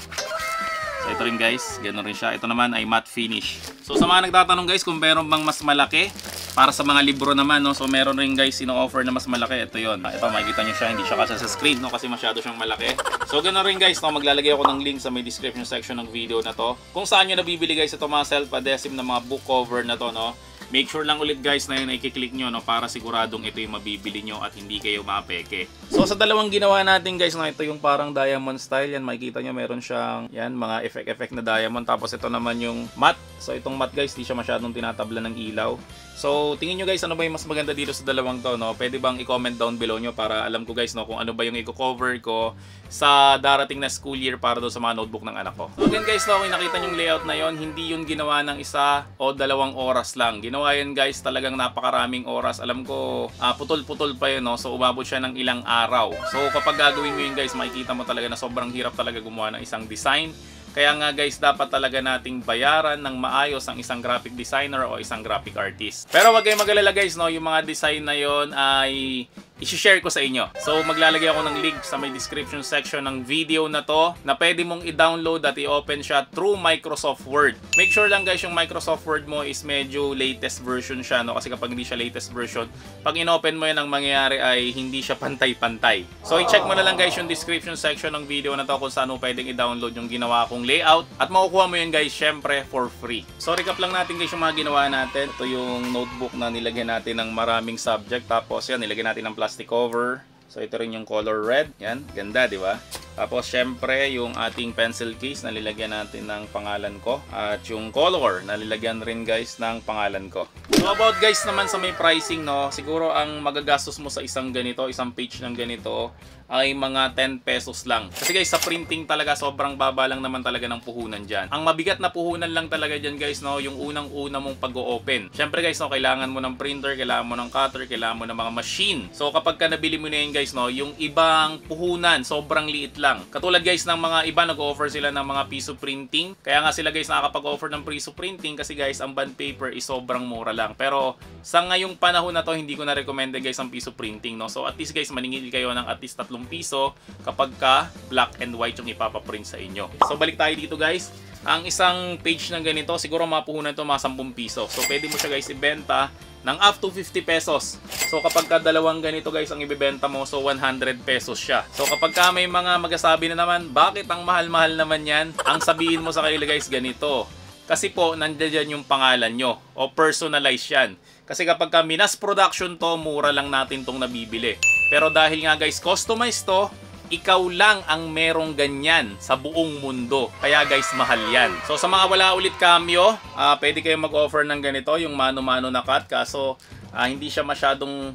So ito rin guys, ganoon rin siya. Ito naman ay matte finish. So sa mga nagtatanong guys kung meron bang mas malaki para sa mga libro naman, no. So meron rin guys ino-offer na mas malaki. Ito yon. Ito, makikita nyo siya, hindi siya kasi sa screen, no, kasi masyado siyang malaki. So ganoon rin guys, no, maglalagay ako ng link sa may description section ng video na to. Kung saan nyo nabibili guys ito mga self-adhesive na mga book cover na to, no. Make sure lang ulit guys na yun ay i-click nyo, no, para siguradong ito yung mabibili nyo at hindi kayo mapeke. So sa dalawang ginawa natin guys, no, ito yung parang diamond style. Yan, makikita nyo meron siyang yan, mga effect na diamond. Tapos ito naman yung matte. So itong matte guys, di siya masyadong tinatabla ng ilaw. So tingin nyo guys, ano ba yung mas maganda dito sa dalawang to, no? Pwede bang i-comment down below nyo para alam ko guys, no, kung ano ba yung i-cover ko sa darating na school year para doon sa mga notebook ng anak ko. So again guys, no, kung nakita nyo yung layout na yon, hindi yun ginawa ng 1 o 2 oras lang. Ginawa yun guys talagang napakaraming oras. Alam ko putol-putol pa yun, no? So umabot siya ng ilang araw. So kapag gagawin mo yun guys, makikita mo talaga na sobrang hirap talaga gumawa ng isang design. Kaya nga guys, dapat talaga nating bayaran ng maayos ang isang graphic designer o isang graphic artist. Pero wag kayong mag-alala guys, no, yung mga design na yon ay i-share ko sa inyo. So maglalagay ako ng link sa may description section ng video na to na pwede mong i-download at i-open siya through Microsoft Word. Make sure lang guys yung Microsoft Word mo is medyo latest version siya, no? Kasi kapag hindi siya latest version, pag in-open mo yan, ang mangyayari ay hindi siya pantay-pantay. So i-check mo na lang guys yung description section ng video na to kung saan mo pwedeng i-download yung ginawa kong layout at makukuha mo yan guys syempre for free. So recap lang natin guys yung mga ginawa natin. Ito yung notebook na nilagyan natin ng maraming subject, tapos yan nilagyan natin ng plastic cover. So ito rin yung color red. Yan, ganda, di ba? Tapos syempre yung ating pencil case na nilagyan natin ng pangalan ko. At yung color na nilagyan rin guys ng pangalan ko. So about guys naman sa may pricing, no, siguro ang magagastos mo sa isang ganito, isang page ng ganito ay mga 10 pesos lang. Kasi guys, sa printing talaga sobrang baba lang naman talaga ng puhunan dyan. Ang mabigat na puhunan lang talaga dyan guys, no, yung unang-una mong pag-o-open. Syempre guys, no, kailangan mo ng printer, kailangan mo ng cutter, kailangan mo ng mga machine. So kapag ka nabili mo na yun guys, no, yung ibang puhunan sobrang liit lang. Katulad guys ng mga iba, nag-offer sila ng mga piso printing. Kaya nga sila guys nakakapag-offer ng piso printing kasi guys, ang bond paper is sobrang mura lang. Pero sa ngayong panahon na to, hindi ko na recommend guys ang piso printing, no. So at least guys, maningil kayo ng at least 3 piso kapag ka black and white yung ipapaprint sa inyo. So balik tayo dito guys. Ang isang page ng ganito, siguro mapuhunan ito mga 10 piso. So pwede mo siya guys ibenta ng up to 50 pesos. So kapag ka dalawang ganito guys ang ibebenta mo, so 100 pesos siya. So kapag ka may mga magasabi na naman, bakit ang mahal-mahal naman yan? Ang sabihin mo sa kanila guys, ganito. Kasi po, nandiyan yung pangalan nyo o personalize yan. Kasi kapag ka minas production to, mura lang natin tong nabibili. Pero dahil nga guys, customize to, ikaw lang ang merong ganyan sa buong mundo. Kaya guys, mahal yan. So sa mga wala ulit cameo, pwede kayo mag-offer ng ganito, yung mano-mano na cut. Kaso hindi siya masyadong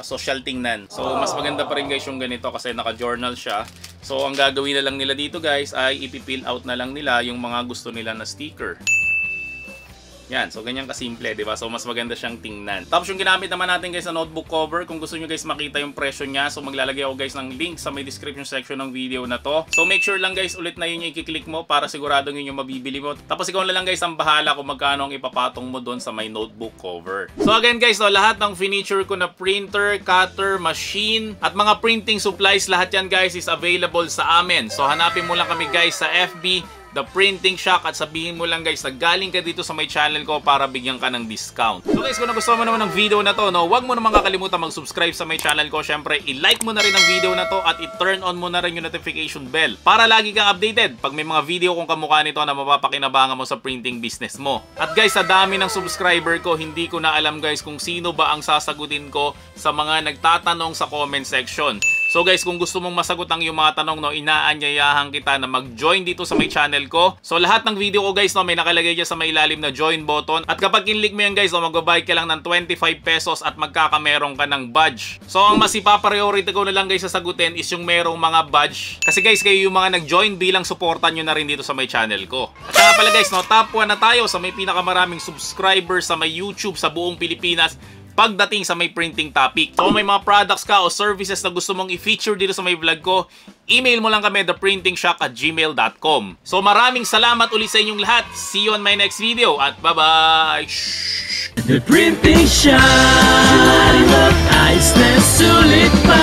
social tingnan. So mas maganda pa rin guys yung ganito kasi naka-journal siya. So ang gagawin na lang nila dito guys ay ipi-fill out na lang nila yung mga gusto nila na sticker. Yan, so ganyan kasimple, di ba? So mas maganda siyang tingnan. Tapos yung ginamit naman natin guys na notebook cover, kung gusto nyo guys makita yung presyo niya, so maglalagay ako guys ng link sa may description section ng video na to. So make sure lang guys ulit na yun yung i-click mo para siguradong yun yung mabibili mo. Tapos ikaw na lang guys ang bahala kung magkano ang ipapatong mo doon sa may notebook cover. So again guys, so lahat ng furniture ko na printer, cutter, machine, at mga printing supplies, lahat yan guys is available sa amin. So hanapin mo lang kami guys sa FB, The Printing Shack, at sabihin mo lang guys na galing ka dito sa my channel ko para bigyan ka ng discount. So guys, kung nagustuhan mo naman ng video na to, no, wag mo naman kakalimutan mag-subscribe sa my channel ko. Syempre, i-like mo na rin ang video na to at i-turn on mo na rin yung notification bell para lagi kang updated pag may mga video kong kamukha nito na mapapakinabangan mo sa printing business mo. At guys, sa dami ng subscriber ko, hindi ko na alam guys kung sino ba ang sasagutin ko sa mga nagtatanong sa comment section. So guys, kung gusto mong masagot ang iyong mga tanong, no, inaanyayahan kita na mag-join dito sa my channel ko. So lahat ng video ko guys, no, may nakalagay dyan sa may ilalim na join button. At kapag kinlik mo yan guys, no, magbabayad ka lang ng 25 pesos at magkakameron ka ng badge. So ang mas ipapriority ko na lang guys sa sagutin is yung merong mga badge. Kasi guys, kayo yung mga nag-join, bilang supportan nyo na rin dito sa my channel ko. At saka pala guys, no, top 1 na tayo sa may pinakamaraming subscribers sa may YouTube sa buong Pilipinas pagdating sa may printing topic. So may mga products ka o services na gusto mong i-feature dito sa may vlog ko, email mo lang kami theprintingshack@gmail.com. So maraming salamat ulit sa inyong lahat. See you on my next video at bye-bye! The Printing Shack, ayos na sulit pa.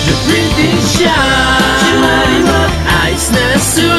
The Printing Shack, ayos na sulit pa.